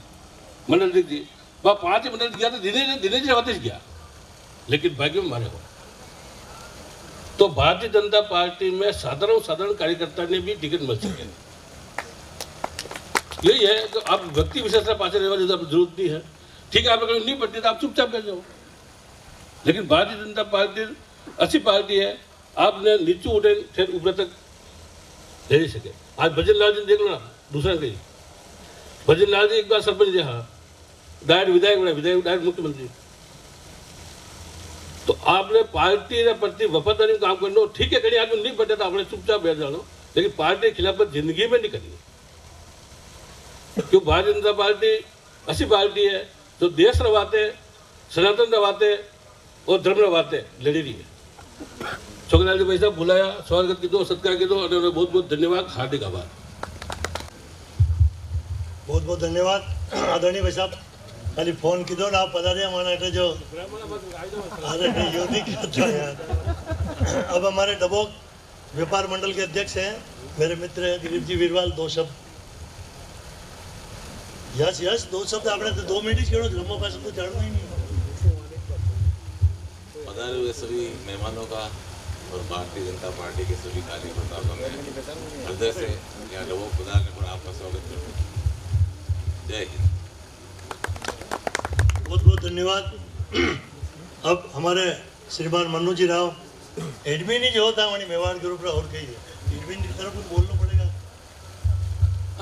मंडल जी, वहाँ 5 मंडल गया तो दिनेश जी वापस गया, लेकिन भाग्य में मारे हो। तो भारतीय जनता पार्टी में साधारण कार्यकर्ता ने भी टिकट मिल सके। यही है कि आप व्यक्ति विशेष पास रहने वाली जरूरत नहीं है। ठीक है, आप अगर नहीं पड़ती तो आप चुपचाप कर जाओ, लेकिन भारतीय जनता पार्टी अच्छी पार्टी है। आपने नीचे उठे फिर ऊपर तक ले नहीं सके। आज भजन लाल जी देख लो ना, दूसरा कहीं भजन लाल जी एक बार सरपंच रहा, डायरेक्ट विधायक बना, विधायक डायरेक्ट मुख्यमंत्री। तो आपने पार्टी के प्रति वफादारी में काम करना। ठीक है, कहीं आदमी नहीं बैठे तो आपने चुपचाप बैठ जानो, लेकिन पार्टी के खिलाफ जिंदगी में नहीं करनी। क्यों भारतीय जनता पार्टी अच्छी पार्टी है जो देश रवाते, सनातन रवाते और धर्म रवाते लड़ी रही है। છોકરાલાલ ભાઈ સાહેબ બોલાયા, સ્વાગત કીધો, સત્કાર કીધો અને बहुत बहुत धन्यवाद, हार्दिक आभार। बहुत बहुत धन्यवाद आदरणीय भाई साहब। खाली फोन कीधो ना आप पधारे हमारा એટલે जो अरे नहीं योगी क्या यार। अब हमारे डबोक व्यापार मंडल के अध्यक्ष हैं मेरे मित्र हैं दिलीप जी वीरवाल। 2 शब्द यस यस 2 शब्द आपने तो 2 मिनट ही छेड़ो, धर्मों का शब्द जानना ही नहीं। पधारे हुए सभी मेहमानों का और भारतीय जनता पार्टी के सभी कार्यकर्ताओं का मैं हृदय से यहाँ डबोक पधारने पर आपका स्वागत करता हूँ। जय हिंद। बहुत बहुत धन्यवाद। अब हमारे श्रीमान मन्नू जी राव एडमिन ही जो होता है हमारी मेवाड़ ग्रुप का और कही है एडमिन की तरफ कुछ बोलना पड़ेगा।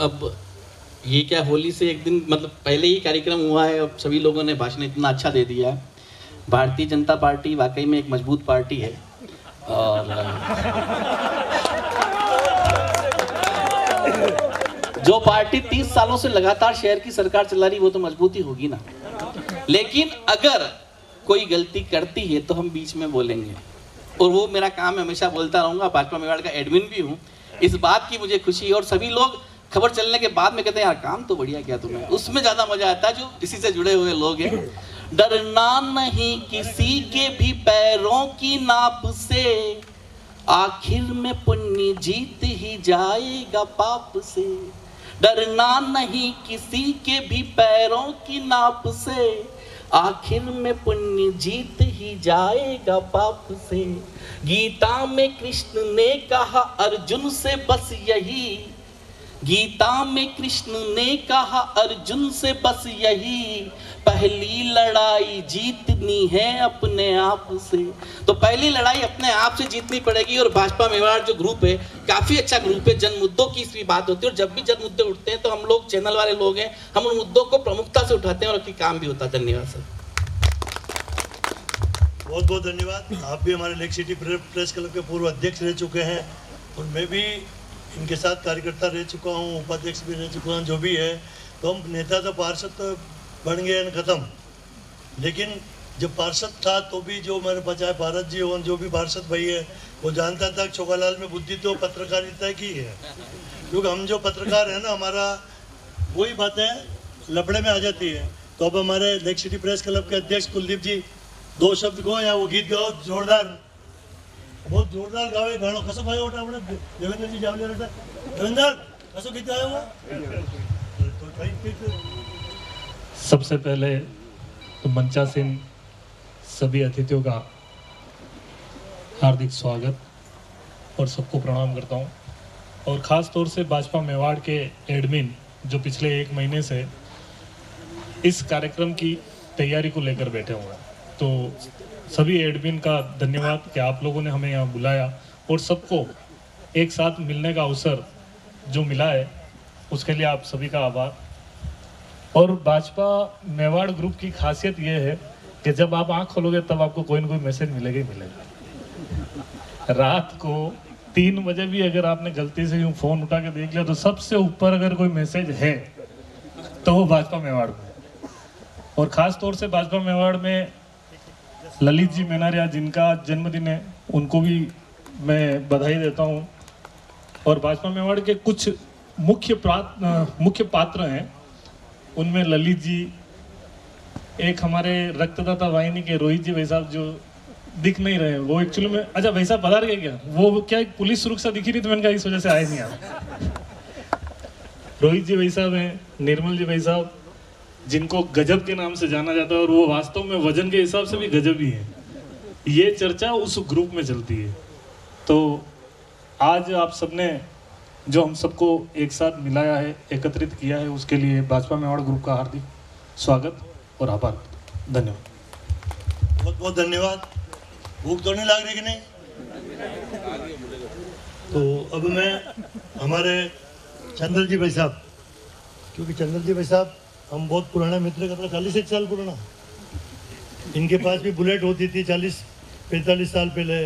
अब ये क्या होली से एक दिन मतलब पहले ही कार्यक्रम हुआ है, अब सभी लोगों ने भाषण इतना अच्छा दे दिया है। भारतीय जनता पार्टी वाकई में एक मजबूत पार्टी है और जो पार्टी 30 सालों से लगातार शहर की सरकार चला रही वो तो मजबूती होगी ना, लेकिन अगर कोई गलती करती है तो हम बीच में बोलेंगे और वो मेरा काम है, हमेशा बोलता रहूंगा। भाजपा मेवाड़ का एडमिन भी हूँ, इस बात की मुझे खुशी है और सभी लोग खबर चलने के बाद में कहते हैं यार काम तो बढ़िया किया तुमने, उसमें ज़्यादा मजा आता है जो इसी से जुड़े हुए लोग हैं। डरना नहीं किसी के भी पैरों की नाप से, आखिर में पुण्य जीत ही जाएगा पाप से। डरना नहीं किसी के भी पैरों की नाप से, आखिर में पुण्य जीत ही जाएगा पाप से। गीता में कृष्ण ने कहा अर्जुन से बस यही, गीता में कृष्ण ने कहा अर्जुन से बस यही, पहली लड़ाई जीतनी है अपने आप से। तो पहली लड़ाई अपने आप से जीतनी पड़ेगी और भाजपा मेवाड़ जो ग्रुप है काफी अच्छा ग्रुप है। जन मुद्दों की इसकी बात होती है और जब भी जन मुद्दे उठते हैं तो हम लोग चैनल वाले लोग हैं, हम उन मुद्दों को प्रमुखता से उठाते हैं और उसकी काम भी होता है। धन्यवाद सर। बहुत बहुत धन्यवाद। आप भी हमारे लेक सिटी प्रेस क्लब के पूर्व अध्यक्ष रह चुके हैं और मैं भी इनके साथ कार्यकर्ता रह चुका हूँ, उपाध्यक्ष भी रह चुका हूँ, जो भी है। तो हम नेता तो पार्षद तो बन गए खत्म, लेकिन जब पार्षद था तो भी जो मेरे बचाए भारत जी और जो भी पार्षद भाई है वो जानता था छोगालाल में बुद्धि तो पत्रकारिता की है, क्योंकि हम जो पत्रकार है ना हमारा वही बातें लपड़े में आ जाती है। तो अब हमारे लेक सिटी प्रेस क्लब के अध्यक्ष कुलदीप जी 2 शब्द को या वो गीत गाओ जोरदार, बहुत जोरदार गावे गाणो कसो गायो होता आपने देवेंद्र जी जावले रहता देवेंद्र कसो गीत गायो हुआ तो सबसे पहले तो मंचासीन सभी अतिथियों का हार्दिक स्वागत और सबको प्रणाम करता हूं और ख़ास तौर से भाजपा मेवाड़ के एडमिन जो पिछले 1 महीने से इस कार्यक्रम की तैयारी को लेकर बैठे हुए हैं। तो सभी एडमिन का धन्यवाद कि आप लोगों ने हमें यहाँ बुलाया और सबको एक साथ मिलने का अवसर जो मिला है उसके लिए आप सभी का आभार। और भाजपा मेवाड़ ग्रुप की खासियत ये है कि जब आप आँख खोलोगे तब आपको कोई ना कोई मैसेज मिलेगा ही मिलेगा। रात को 3 बजे भी अगर आपने गलती से यूँ फ़ोन उठा के देख लिया तो सबसे ऊपर अगर कोई मैसेज है तो वो भाजपा मेवाड़ में। और ख़ास तौर से भाजपा मेवाड़ में ललित जी मेनारिया जिनका जन्मदिन है उनको भी मैं बधाई देता हूँ। और भाजपा मेवाड़ के कुछ मुख्य पात्र हैं, उनमें ललित जी, एक हमारे रक्तदाता वाहिनी के रोहित जी भाई साहब जो दिख नहीं रहे, वो एक्चुअली में अच्छा भाई साहब पधार गए क्या, वो क्या एक पुलिस सुरक्षा दिखी रही तो मैंने कहा इस वजह से आए नहीं आप। रोहित जी भाई साहब हैं, निर्मल जी भाई साहब जिनको गजब के नाम से जाना जाता है और वो वास्तव में वजन के हिसाब से भी गजब ही है। ये चर्चा उस ग्रुप में चलती है। तो आज आप सबने जो हम सबको एक साथ मिलाया है, एकत्रित किया है, उसके लिए भाजपा मेवाड़ ग्रुप का हार्दिक स्वागत और आभार। धन्यवाद। बहुत बहुत धन्यवाद। भूख तो नहीं लग रही कि नहीं? तो अब मैं हमारे चंद्र जी भाई साहब, क्योंकि चंद्र जी भाई साहब हम बहुत पुराने मित्र का 41 साल पुराना, इनके पास भी बुलेट होती थी 40-45 साल पहले।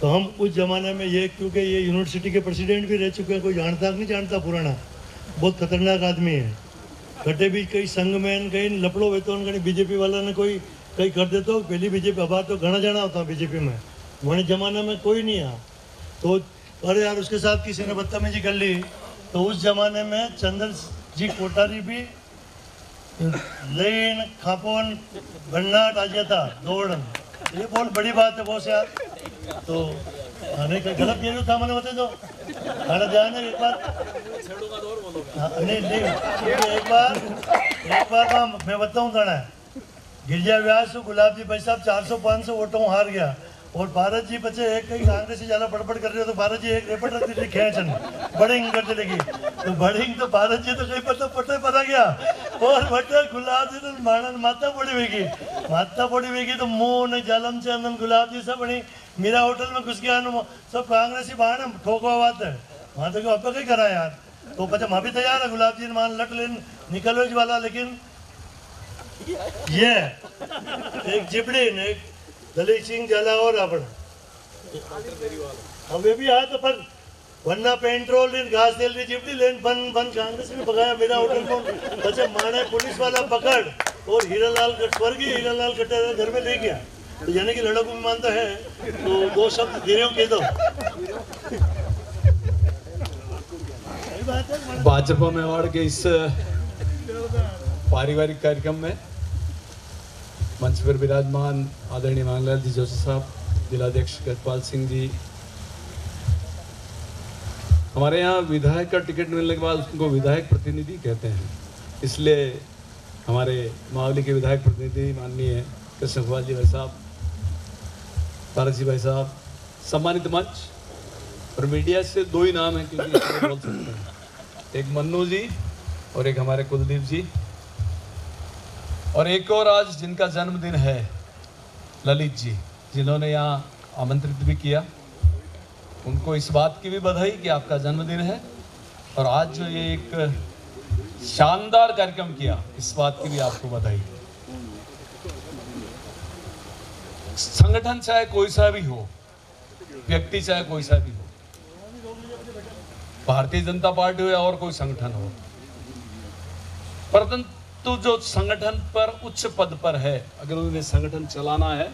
तो हम उस ज़माने में ये, क्योंकि ये यूनिवर्सिटी के प्रेसिडेंट भी रह चुके हैं, कोई जानता नहीं जानता पुराना, बहुत खतरनाक आदमी है। कटे भी कई संघ में कहीं लपड़ो हुए तो कहीं बीजेपी वाला ने कोई कहीं कर देते हो, पहली बीजेपी अब तो घना जाना होता बीजेपी में, हमारे ज़माने में कोई नहीं है। तो अरे यार उसके साथ किसी ने बदतमीजी कर ली, तो उस ज़माने में चंद्र जी कोठारी भी लेन खापोन भन्नाट आ जाता दौड़न। ये बहुत बड़ी बात है बहुत यार। तो आने का गलत ये था मैंने बता दो खाना ध्यान है। एक बार नहीं एक बार मैं बताऊँ था गिरजा व्यास गुलाब जी भाई साहब 400-500 वोटों हार गया और भारत जी बचे एक कहीं कांग्रेस से ज्यादा बड़बड़ कर रहे हो तो भारत जी एक रेपट रखती थी खेचन बड़िंग करते लगी तो बड़िंग तो भारत जी तो कहीं पता गया और बटे गुलाब जी तो माता पड़ी हुई तो मुंह ने जलम से अंदर गुलाब जी सब बनी मेरा होटल में घुस गया सब कांग्रेसी बाहर ठोको बात है वहां तो अब कहीं करा यार। तो पता वहां भी तैयार है गुलाब जी मान लट लेन निकलो वाला। लेकिन ये एक जिबड़ी ने दलीप सिंह जाला और अपन अब ये भी आया तो पर वरना पेट्रोल घास तेल की जिबड़ी लेन बन कांग्रेस ने पकाया मेरा होटल को बच्चे माने पुलिस वाला पकड़ और हीरालाल स्वर्गीय हीरालाल कटारिया घर में ले गया। तो यानी कि लड़कों को मानता है तो दो शब्द धीरे कह दो। भाजपा मेवाड़ के इस पारिवारिक कार्यक्रम में मंच पर विराजमान आदरणीय मांगलाल जी जोशी साहब, जिलाध्यक्ष गजपाल सिंह जी, हमारे यहाँ विधायक का टिकट मिलने के बाद उनको विधायक प्रतिनिधि कहते हैं, इसलिए हमारे मावली के विधायक प्रतिनिधि माननीय कृष्ण कुमार जी भाई साहब, भारत जी भाई साहब, सम्मानित मंच और मीडिया से दो ही नाम है क्योंकि बोल सकते हैं, एक मन्नू जी और एक हमारे कुलदीप जी, और एक और आज जिनका जन्मदिन है ललित जी, जिन्होंने यहाँ आमंत्रित भी किया, उनको इस बात की भी बधाई कि आपका जन्मदिन है। और आज जो ये एक शानदार कार्यक्रम किया इस बात की भी आपको बधाई। संगठन चाहे कोई सा भी हो, व्यक्ति चाहे कोई सा भी हो, भारतीय जनता पार्टी हो या और कोई संगठन हो, परंतु जो संगठन पर उच्च पद पर है, अगर उन्हें संगठन चलाना है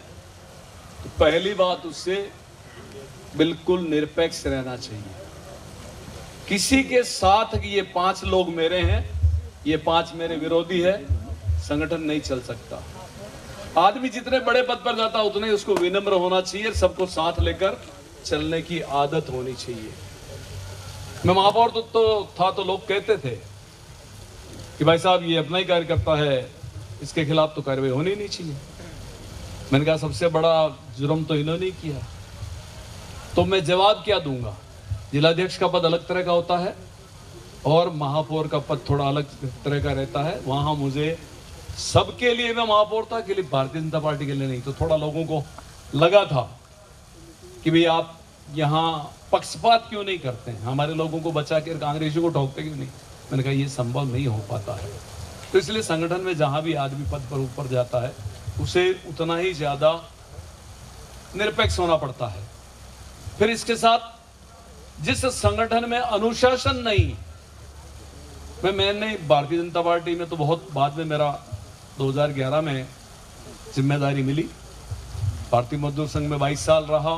तो पहली बात उससे बिल्कुल निरपेक्ष रहना चाहिए। किसी के साथ कि ये 5 लोग मेरे हैं, ये 5 मेरे विरोधी है, संगठन नहीं चल सकता। आदमी जितने बड़े पद पर जाता उतने ही उसको विनम्र होना चाहिए, सबको साथ लेकर चलने की आदत होनी चाहिए। मैं महापौर तो था तो लोग कहते थे कि भाई साहब ये अपना ही कार्यकर्ता है, इसके खिलाफ तो कार्रवाई होनी नहीं चाहिए। मैंने कहा सबसे बड़ा जुर्म तो इन्होंने ही किया। तो मैं जवाब क्या दूंगा, जिलाध्यक्ष का पद अलग तरह का होता है और महापौर का पद थोड़ा अलग तरह का रहता है। वहां मुझे सबके लिए मैं महापौर था, के लिए भारतीय जनता पार्टी के लिए नहीं। तो थोड़ा लोगों को लगा था कि भाई आप यहाँ पक्षपात क्यों नहीं करते हैं, हमारे लोगों को बचा कर कांग्रेसियों को ठोकते क्यों नहीं। मैंने कहा ये संभव नहीं हो पाता है। तो इसलिए संगठन में जहां भी आदमी पद पर ऊपर जाता है उसे उतना ही ज्यादा निरपेक्ष होना पड़ता है। फिर इसके साथ जिस संगठन में अनुशासन नहीं, मैंने भारतीय जनता पार्टी में तो बहुत बाद में मेरा 2011 में जिम्मेदारी मिली। भारतीय मजदूर संघ में 22 साल रहा,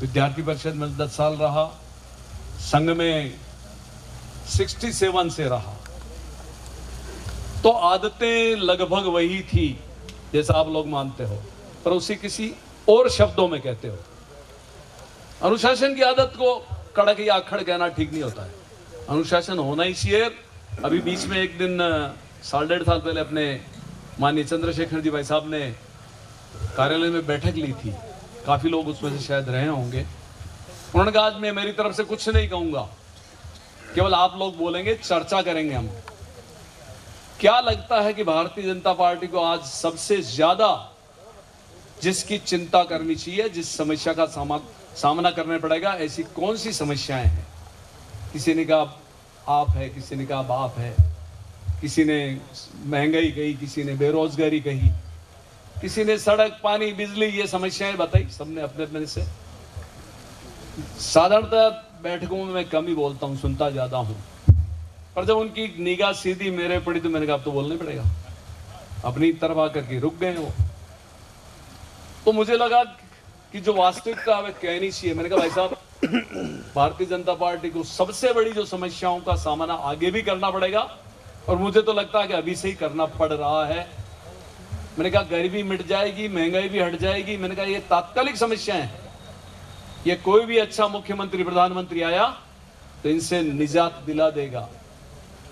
विद्यार्थी परिषद में 10 साल रहा, संघ में 67 से रहा। तो आदतें लगभग वही थी जैसा आप लोग मानते हो, पर उसी किसी और शब्दों में कहते हो। अनुशासन की आदत को कड़क या अखड़ कहना ठीक नहीं होता है, अनुशासन होना ही चाहिए। अभी बीच में एक दिन 1.5 साल पहले अपने माननीय चंद्रशेखर जी भाई साहब ने कार्यालय में बैठक ली थी, काफी लोग उसमें से शायद रहे होंगे। उन्होंने कहा आज मैं मेरी तरफ से कुछ नहीं कहूंगा, केवल आप लोग बोलेंगे, चर्चा करेंगे हम। क्या लगता है कि भारतीय जनता पार्टी को आज सबसे ज्यादा जिसकी चिंता करनी चाहिए, जिस समस्या का सामना करना पड़ेगा, ऐसी कौन सी समस्याएं हैं? किसी ने कहा आप है, किसी ने कहा बाप है, किसी ने महंगाई कही, किसी ने बेरोजगारी कही, किसी ने सड़क पानी बिजली ये समस्याएं बताई। सबने अपने अपने से। साधारणतः बैठकों में मैं कम ही बोलता हूँ, सुनता ज्यादा हूँ, पर जब उनकी निगाह सीधी मेरे पड़ी तो मैंने कहा अब तो बोलना पड़ेगा। अपनी तरफ आकर के रुक गए वो। तो मुझे लगा कि जो वास्तविकता है कहनी चाहिए। मैंने कहा भाई साहब, भारतीय जनता पार्टी को सबसे बड़ी जो समस्याओं का सामना आगे भी करना पड़ेगा, और मुझे तो लगता है कि अभी से ही करना पड़ रहा है। मैंने कहा गरीबी मिट जाएगी, महंगाई भी हट जाएगी। मैंने कहा ये तात्कालिक समस्याएं हैं, ये कोई भी अच्छा मुख्यमंत्री प्रधानमंत्री आया तो इनसे निजात दिला देगा।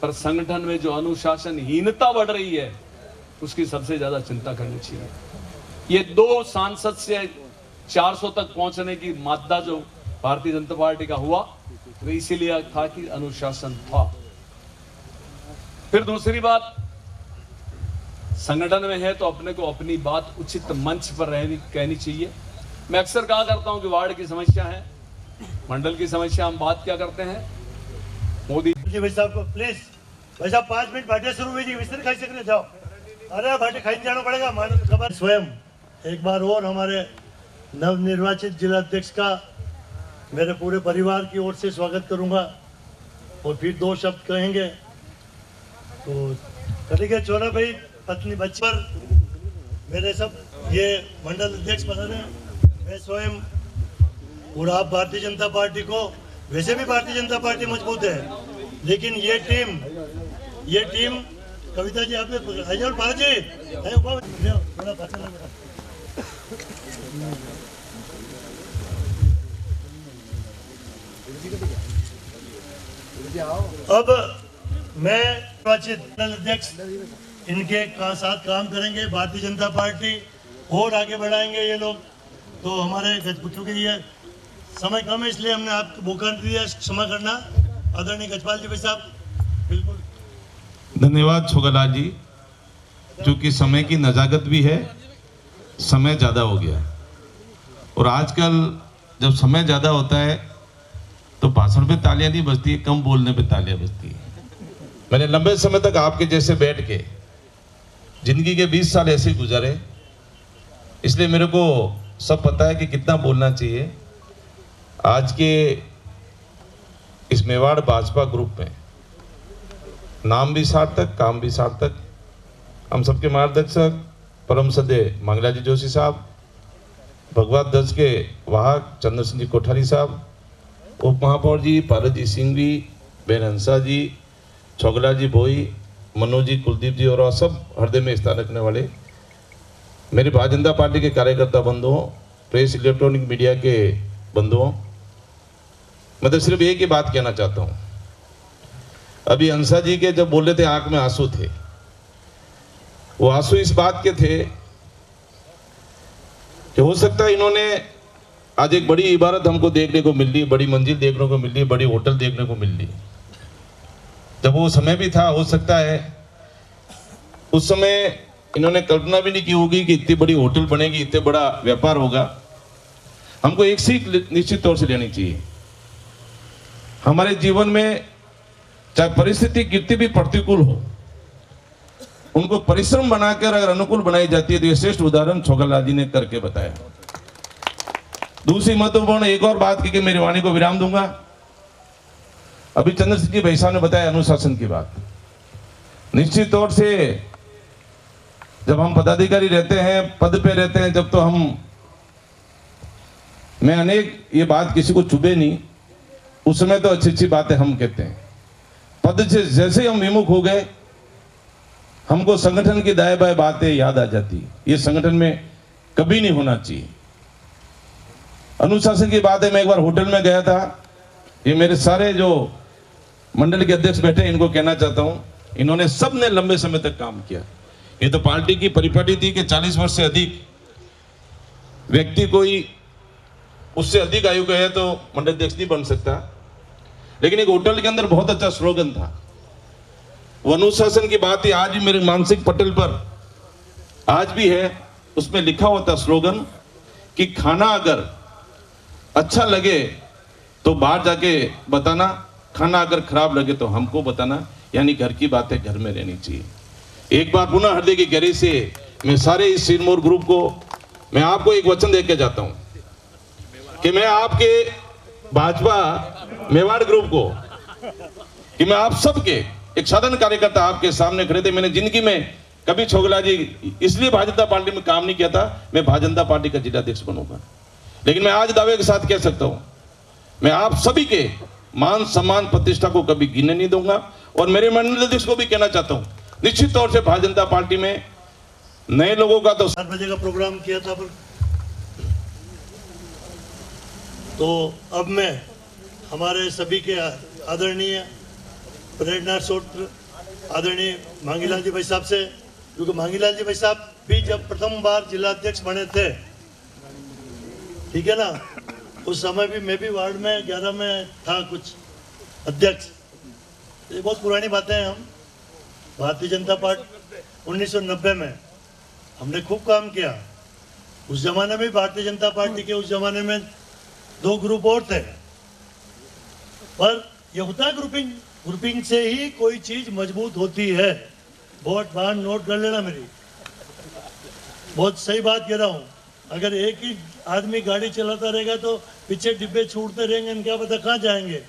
पर संगठन में जो अनुशासनहीनता बढ़ रही है उसकी सबसे ज्यादा चिंता करनी चाहिए। ये 2 सांसद से 400 तक पहुंचने की मादा जो भारतीय जनता पार्टी का हुआ वो इसीलिए था कि अनुशासन था। फिर दूसरी बात, संगठन में है तो अपने को अपनी बात उचित मंच पर कहनी चाहिए। मैं अक्सर कहा करता हूं कि वार्ड की समस्या है, मंडल की समस्या, हम बात क्या करते हैं मोदी जी भाई साहब को प्लीज, भाई साहब 5 मिनट भाटे शुरू हुई जी, विस्तार खाई सकते जाओ। अरे भाटे खाई जाना पड़ेगा, मानो खबर। स्वयं एक बार और हमारे नवनिर्वाचित जिलाध्यक्ष का मेरे पूरे परिवार की ओर से स्वागत करूंगा और फिर 2 शब्द कहेंगे। तो करेंगे छोरा भाई, पत्नी बच्चे पर मेरे सब ये मंडल अध्यक्ष बना रहे हैं। मैं स्वयं और आप भारतीय जनता पार्टी को, वैसे भी भारतीय जनता पार्टी मजबूत है, लेकिन ये टीम कविता जी आपने अब मैं निर्वाचित अध्यक्ष इनके साथ काम करेंगे, भारतीय जनता पार्टी और आगे बढ़ाएंगे ये लोग। तो हमारे गजपुत्रों के लिए समय कम है, इसलिए हमने आपको मौका नहीं दिया, क्षमा करना। आदरणीय गजपाल जी भाई साहब, बिल्कुल धन्यवाद छोगालाल जी। चूंकि समय की नजाकत भी है, समय ज़्यादा हो गया और आजकल जब समय ज़्यादा होता है तो भाषण पे तालियां नहीं बजती है, कम बोलने पे तालियां बजती है। मैंने लंबे समय तक आपके जैसे बैठ के जिंदगी के 20 साल ऐसे गुजरे, इसलिए मेरे को सब पता है कि कितना बोलना चाहिए। आज के इस मेवाड़ भाजपा ग्रुप में नाम भी सार्थक, काम भी सार्थक। हम सबके मार्गदर्शक परम सदय मंगलाजी जोशी साहब, भगवत दस के वाहक चंद्र सिंह जी कोठारी साहब, उप महापौर जी पारस जी सिंघवी, बेन हंसा जी, छोगला जी भोई, मनोज जी, कुलदीप जी और सब हृदय में स्थान रखने वाले मेरे भारतीय जनता पार्टी के कार्यकर्ता बंधुओं, प्रेस इलेक्ट्रॉनिक मीडिया के बंधुओं, मैं तो सिर्फ एक ही बात कहना चाहता हूँ। अभी हंसा जी के जब बोल रहे थे आंख में आंसू थे, वो आंसू इस बात के थे कि हो सकता है इन्होंने आज एक बड़ी इबारत हमको देखने को मिल रही, बड़ी मंजिल देखने को मिल रही, बड़ी होटल देखने को मिल रही। जब वो समय भी था, हो सकता है उस समय इन्होंने कल्पना भी नहीं की होगी कि इतनी बड़ी होटल बनेगी, इतने बड़ा व्यापार होगा। हमको एक सीख निश्चित तौर से लेनी चाहिए। हमारे जीवन में चाहे परिस्थिति कितनी भी प्रतिकूल हो, उनको परिश्रम बनाकर अगर अनुकूल बनाई जाती है तो ये श्रेष्ठ उदाहरण छोगालाल जी ने करके बताया। दूसरी महत्वपूर्ण एक और बात की मेरी वाणी को विराम दूंगा। अभी चंद्र सिंह जी भाई साहब ने बताया अनुशासन की बात। निश्चित तौर से जब हम पदाधिकारी रहते हैं, पद पे रहते हैं, जब तो मैं अनेक ये बात किसी को चुभे नहीं, उस समय तो अच्छी अच्छी बातें हम कहते हैं। पद से जैसे हम विमुख हो गए, हमको संगठन की दाएं बाएं बातें याद आ जाती। ये संगठन में कभी नहीं होना चाहिए। अनुशासन की बात है, मैं एक बार होटल में गया था, ये मेरे सारे जो मंडल के अध्यक्ष बैठे इनको कहना चाहता हूं, इन्होंने सबने लंबे समय तक काम किया। ये तो पार्टी की परिपाटी थी कि 40 वर्ष से अधिक व्यक्ति कोई उससे अधिक आयु का है तो मंडल अध्यक्ष नहीं बन सकता। लेकिन एक होटल के अंदर बहुत अच्छा स्लोगन था, वो अनुशासन की बात ही आज भी मेरे मानसिक पटल पर आज भी है। उसमें लिखा हुआ था स्लोगन कि खाना अगर अच्छा लगे तो बाहर जाके बताना, खाना अगर खराब लगे तो हमको बताना। यानी घर की बातें घर में रहनी चाहिए। एक बार पुनः हृदय की गहराई से मैं सारे इस सिरमौर ग्रुप को, मैं आपको एक वचन देके जाता हूं कि मैं आपके भाजपा मेवाड़ ग्रुप को, कि मैं आप सबके एक साधारण कार्यकर्ता आपके सामने खड़े थे। मैंने जिंदगी में कभी छोगला जी इसलिए भारतीय जनता पार्टी में काम नहीं किया था, मैं भारतीय जनता पार्टी का जिलाध्यक्ष बनूंगा। लेकिन मैं आज दावे के साथ कह सकता हूं, मैं आप सभी के मान सम्मान प्रतिष्ठा को कभी गिनने नहीं दूंगा। और मेरे मंडल अध्यक्ष को भी कहना चाहता हूं, निश्चित तौर से भारतीय जनता पार्टी में नए लोगों का तो 4 बजे का प्रोग्राम किया था तो अब मैं हमारे सभी के आदरणीय प्रेरणा स्रोत आदरणीय मांगीलाल जी भाई साहब से, क्योंकि मांगीलाल जी भाई साहब भी जब प्रथम बार जिला अध्यक्ष बने थे, ठीक है ना, उस समय भी मैं भी वार्ड में 11 में था कुछ अध्यक्ष। ये बहुत पुरानी बातें हैं। हम भारतीय जनता पार्टी 1990 में हमने खूब काम किया। उस जमाने में भारतीय जनता पार्टी के उस जमाने में 2 ग्रुप और थे, पर यह होता है ग्रुपिंग से ही कोई चीज मजबूत होती है। वोट बांध नोट कर लेना मेरी, बहुत सही बात कह रहा हूँ। अगर एक ही आदमी गाड़ी चलाता रहेगा तो पीछे डिब्बे छूटते रहेंगे, क्या पता कहाँ जाएंगे।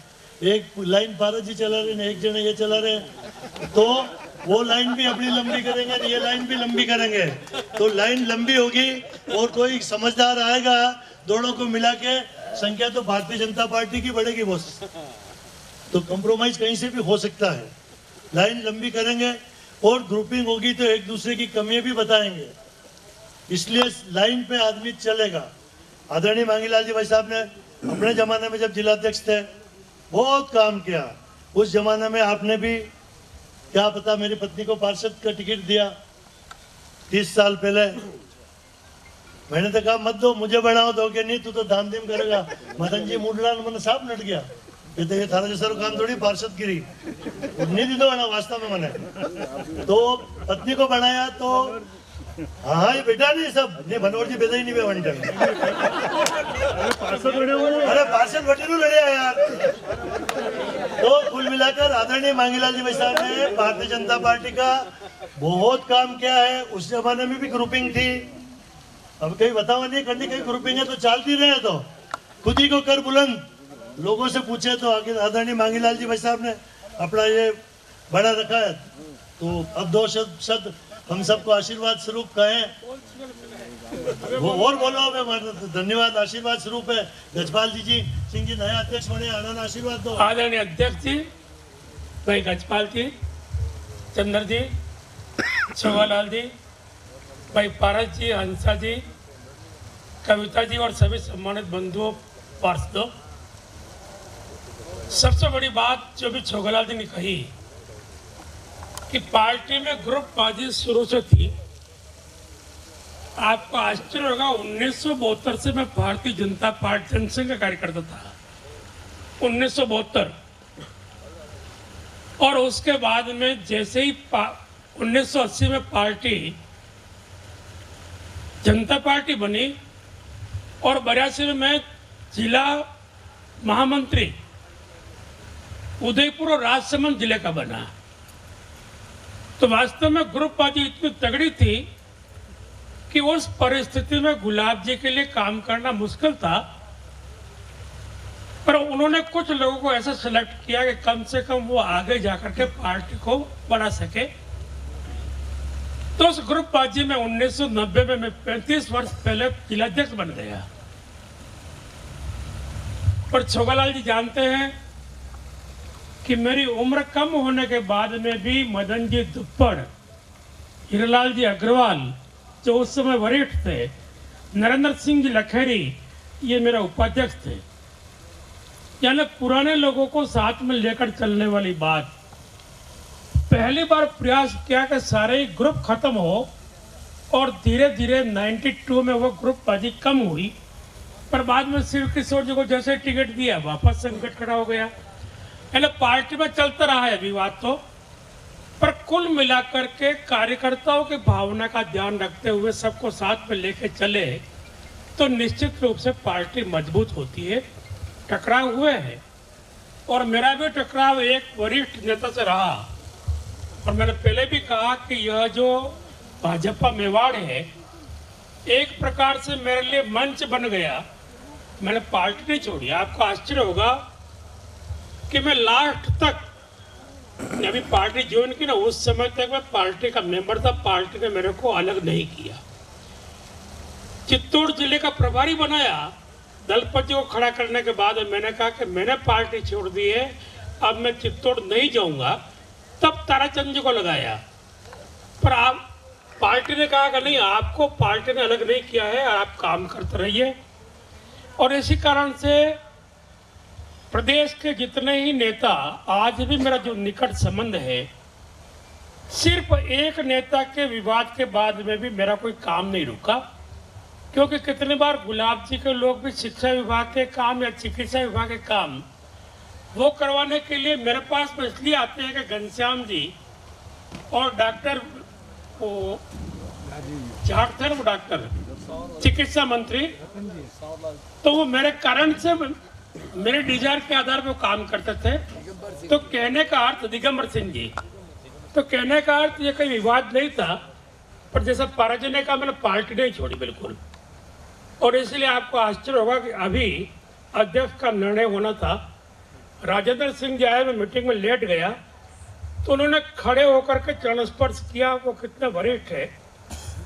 एक लाइन भारत जी चला रहे हैं, एक जने ये चला रहे हैं, तो वो लाइन भी अपनी लंबी करेंगे, ये लाइन भी लंबी करेंगे, तो लाइन लंबी होगी और कोई समझदार आएगा, दोनों को मिला के संख्या तो भारतीय जनता पार्टी की बढ़ेगी बॉस। तो कंप्रोमाइज कहीं से भी हो सकता है। लाइन लंबी करेंगे और ग्रुपिंग होगी तो एक दूसरे की कमियां भी बताएंगे, इसलिए लाइन पे आदमी चलेगा। आदरणीय मांगीलाल जी भाई साहब ने अपने जमाने में जब जिलाध्यक्ष थे बहुत काम किया। उस जमाने में आपने भी क्या पता मेरी पत्नी को पार्षद का टिकट दिया 30 साल पहले। मैंने तो कहा मत दो, मुझे बढ़ाओ, दोगे नहीं तू तो धाम धीम करेगा। मदन जी मुडला मैंने साफ नट गया, कहते ये थारा जैसा काम थोड़ी पार्षद गिरी नहीं दी दो वास्तव में। मैंने तो पत्नी को बनाया तो हाँ ये बेटा नहीं सब नहीं भनोर जी बेटा ही नहीं बेवंटन अरे पार्षद बटी लड़े यार। तो कुल मिलाकर आदरणीय मांगीलाल जी भाई साहब ने भारतीय जनता पार्टी का बहुत काम किया है। उस जमाने में भी ग्रुपिंग थी, अब कहीं बताओ नहीं करनी, कहीं ग्रुपिंग है तो चलती रहे, तो खुद ही को कर बुलंद। लोगों से पूछे तो आदरणीय मांगीलाल जी भाई साहब ने अपना ये बड़ा रखा है। तो अब 2 शब्द हम सबको आशीर्वाद स्वरूप कहें वो और बोलो। धन्यवाद आशीर्वाद स्वरूप है गजपाल जी सिंह जी नया अध्यक्ष बने, आनंद आशीर्वाद दो। आदरणीय अध्यक्ष जी भाई गजपाल जी, चंद्र जी, छगनलाल जी, भाई पारस जी, हंसा जी, कविता जी और सभी सम्मानित बंधुओं पार्षदों, सबसे बड़ी बात जो भी छगनलाल जी ने कही कि पार्टी में ग्रुपबाजी शुरू से थी। आपको आश्चर्य होगा 1972 से मैं भारतीय जनता पार्टी जनसंघ का कार्यकर्ता था, 1972। और उसके बाद में जैसे ही 1980 में पार्टी जनता पार्टी बनी और 82 में मैं जिला महामंत्री उदयपुर और राजसमंद जिले का बना। तो वास्तव में ग्रुपबाजी इतनी तगड़ी थी कि उस परिस्थिति में गुलाब जी के लिए काम करना मुश्किल था, पर उन्होंने कुछ लोगों को ऐसा सिलेक्ट किया कि कम से कम वो आगे जाकर के पार्टी को बढ़ा सके। तो उस ग्रुपबाजी में 1990 में मैं 35 वर्ष पहले जिलाध्यक्ष बन गया। पर छगनलाल जी जानते हैं कि मेरी उम्र कम होने के बाद में भी मदन जी दुप्पड़, हीरालाल जी अग्रवाल जो उस समय वरिष्ठ थे, नरेंद्र सिंह जी लखेरी ये मेरा उपाध्यक्ष थे। यानी पुराने लोगों को साथ में लेकर चलने वाली बात। पहली बार प्रयास किया कि सारे ग्रुप खत्म हो और धीरे धीरे 92 में वो ग्रुपबाजी कम हुई। पर बाद में शिव किशोर जी को जैसे टिकट दिया वापस संकट खड़ा हो गया। यानी पार्टी में चलता रहा है विवाद तो, पर कुल मिलाकर के कार्यकर्ताओं की भावना का ध्यान रखते हुए सबको साथ में लेके चले तो निश्चित रूप से पार्टी मजबूत होती है। टकराव हुए हैं और मेरा भी टकराव एक वरिष्ठ नेता से रहा। और मैंने पहले भी कहा कि यह जो भाजपा मेवाड़ है एक प्रकार से मेरे लिए मंच बन गया। मैंने पार्टी नहीं छोड़ी। आपको आश्चर्य होगा कि मैं लास्ट तक, अभी पार्टी ज्वाइन की ना, उस समय तक मैं पार्टी का मेंबर था। पार्टी ने मेरे को अलग नहीं किया। चित्तौड़ जिले का प्रभारी बनाया दलपति को खड़ा करने के बाद मैंने कहा कि मैंने पार्टी छोड़ दी है, अब मैं चित्तौड़ नहीं जाऊंगा, तब ताराचंद जी को लगाया। पर आप पार्टी ने कहा कि नहीं, आपको पार्टी ने अलग नहीं किया है, आप काम करते रहिए। और इसी कारण से प्रदेश के जितने ही नेता, आज भी मेरा जो निकट संबंध है, सिर्फ एक नेता के विवाद के बाद में भी मेरा कोई काम नहीं रुका। क्योंकि कितनी बार गुलाब जी के लोग भी शिक्षा विभाग के काम या चिकित्सा विभाग के काम वो करवाने के लिए मेरे पास में इसलिए आते हैं कि घनश्याम जी और डॉक्टर वो झारखंड वो डॉक्टर चिकित्सा मंत्री, तो वो मेरे कारण से मेरे डिजायर के आधार पर काम करते थे। तो कहने का अर्थ दिगंबर सिंह जी, तो कहने का अर्थ ये कोई विवाद नहीं था, पर जैसा पाराजी ने कहा, मैंने पार्टी नहीं छोड़ी बिल्कुल। और इसलिए आपको आश्चर्य होगा कि अभी अध्यक्ष का निर्णय होना था, राजेंद्र सिंह जी आए, मैं मीटिंग में लेट गया, तो उन्होंने खड़े होकर के चरण स्पर्श किया। वो कितने वरिष्ठ है,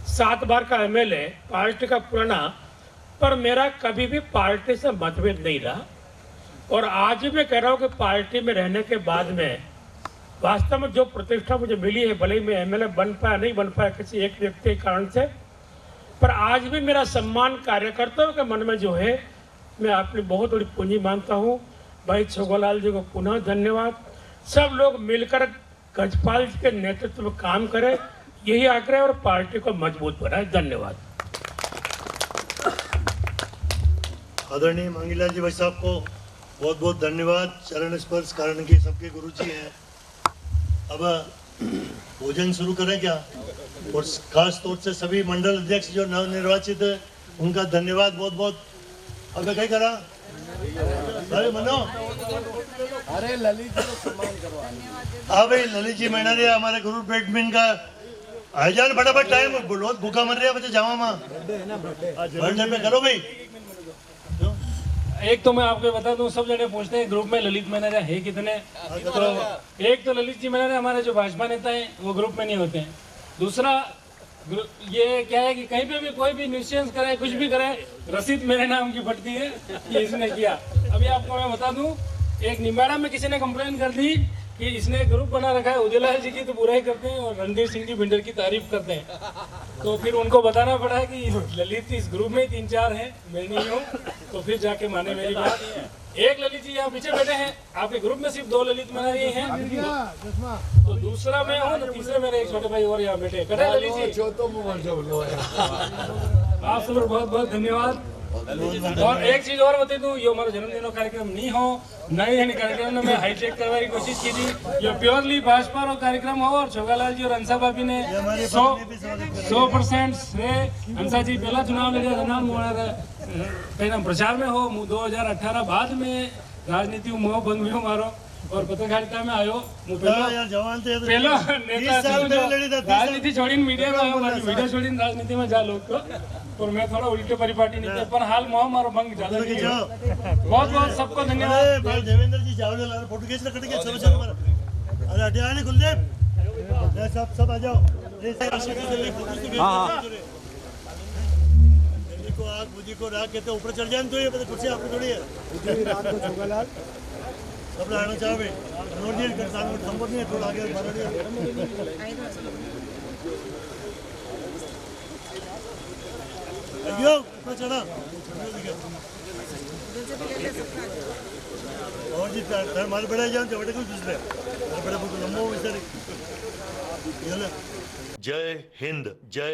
7 बार का एमएलए, पार्टी का पुराना, पर मेरा कभी भी पार्टी से मतभेद नहीं रहा। और आज भी मैं कह रहा हूँ कि पार्टी में रहने के बाद में वास्तव में जो प्रतिष्ठा मुझे मिली है, भले ही मैं एमएलए बन पाया नहीं बन पाया किसी एक व्यक्ति के कारण से, पर आज भी मेरा सम्मान कार्यकर्ताओं के मन में जो है, मैं अपनी बहुत बड़ी पूंजी मानता हूँ। भाई छोगोलाल जी को पुनः धन्यवाद। सब लोग मिलकर गजपाल जी के नेतृत्व में काम करें, यही आग्रह, और पार्टी को मजबूत बनाए। धन्यवाद। आदरणीय मांगीलाल जी भाई साहब को बहुत बहुत धन्यवाद। चरण स्पर्श कारण के सबके गुरु जी हैं। अब भोजन शुरू करें क्या? और खास तौर से सभी मंडल अध्यक्ष जो नवनिर्वाचित है, उनका धन्यवाद बहुत बहुत। अब क्या करा? अरे मनो, अरे ललित जी को सम्मान करवा। हाँ भाई, ललित जी मैंने रे हमारे गुरु बैडमिंटन का आयोजन, फटाफट टाइम बहुत भूखा मर रहा है बच्चे, जावा माँ बर्थडे पे करो भाई। एक तो मैं आपको बता दूं, सब जने पूछते हैं ग्रुप में ललित मैनेजर है कितने, तो एक तो ललित जी मैनेजर हमारे जो भाजपा नेता हैं वो ग्रुप में नहीं होते हैं। दूसरा ये क्या है कि कहीं पे भी कोई भी न्यूसेंस करे, कुछ भी करे, रसीद मेरे नाम की फटती है कि इसने किया। अभी आपको मैं बता दूं, एक निम्बाड़ा में किसी ने कंप्लेन कर दी कि इसने ग्रुप बना रखा है, उदयलाल जी की तो बुराई करते हैं और रणधीर सिंह जी भिंडर की तारीफ करते हैं। तो फिर उनको बताना पड़ा है कि ललित इस ग्रुप में 3-4 हैं, मैं नहीं हूँ, तो फिर जाके माने मेरी बात। एक ललित जी यहाँ पीछे बैठे हैं, आपके ग्रुप में सिर्फ 2 ललित मना रही हैं, तो दूसरा मैं हूँ, तो तीसरे मेरे एक छोटे भाई और यहाँ बैठे। कटा ललित जी, आप सब बहुत बहुत धन्यवाद। और एक चीज और बता दूं, ये हमारा जन्मदिन कार्यक्रम नहीं हो, नए कार्यक्रम में मैं हाईटेक करने की कोशिश की थी, ये प्योरली भाजपा और कार्यक्रम हो। और छोगालाल जी और हंसा भाभी ने 100% श्रेय। हंसा जी पहला चुनाव लड़े नाम प्रचार में हो, 2018 बाद में राजनीति मोह बंद हुई मारो और पत्रकारिता में आयो। पहला नेता राजनीति छोड़ी मीडिया में आयो, मीडिया छोड़ी राजनीति में जा लोग को, और मैं थोड़ा उल्टे परिपाटी नहीं थे, पर हाल मोह मारो बंग ज्यादा नहीं है। बहुत बहुत सबको धन्यवाद। देवेंद्र जी चावल फोटो खींच कट के चलो चलो, अरे हटे आने कुलदेव, सब आ जाओ। हाँ को आग बुझी को राग कहते ऊपर चढ़ जाए, तो ये पता कुर्सी आपको थोड़ी है। रात को छोगालाल सब रहना चाहोगे, नोट दिए किसान को संभव नहीं है, थोड़ा आगे बढ़ा दिया। ऊपर चढ़ा और जी हमारे बड़े जान बड़े कुछ दूसरे बड़े लंबो। जय हिंद, जय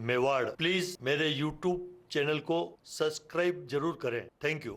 मेवाड़। प्लीज मेरे YouTube चैनल को सब्सक्राइब जरूर करें। Thank you.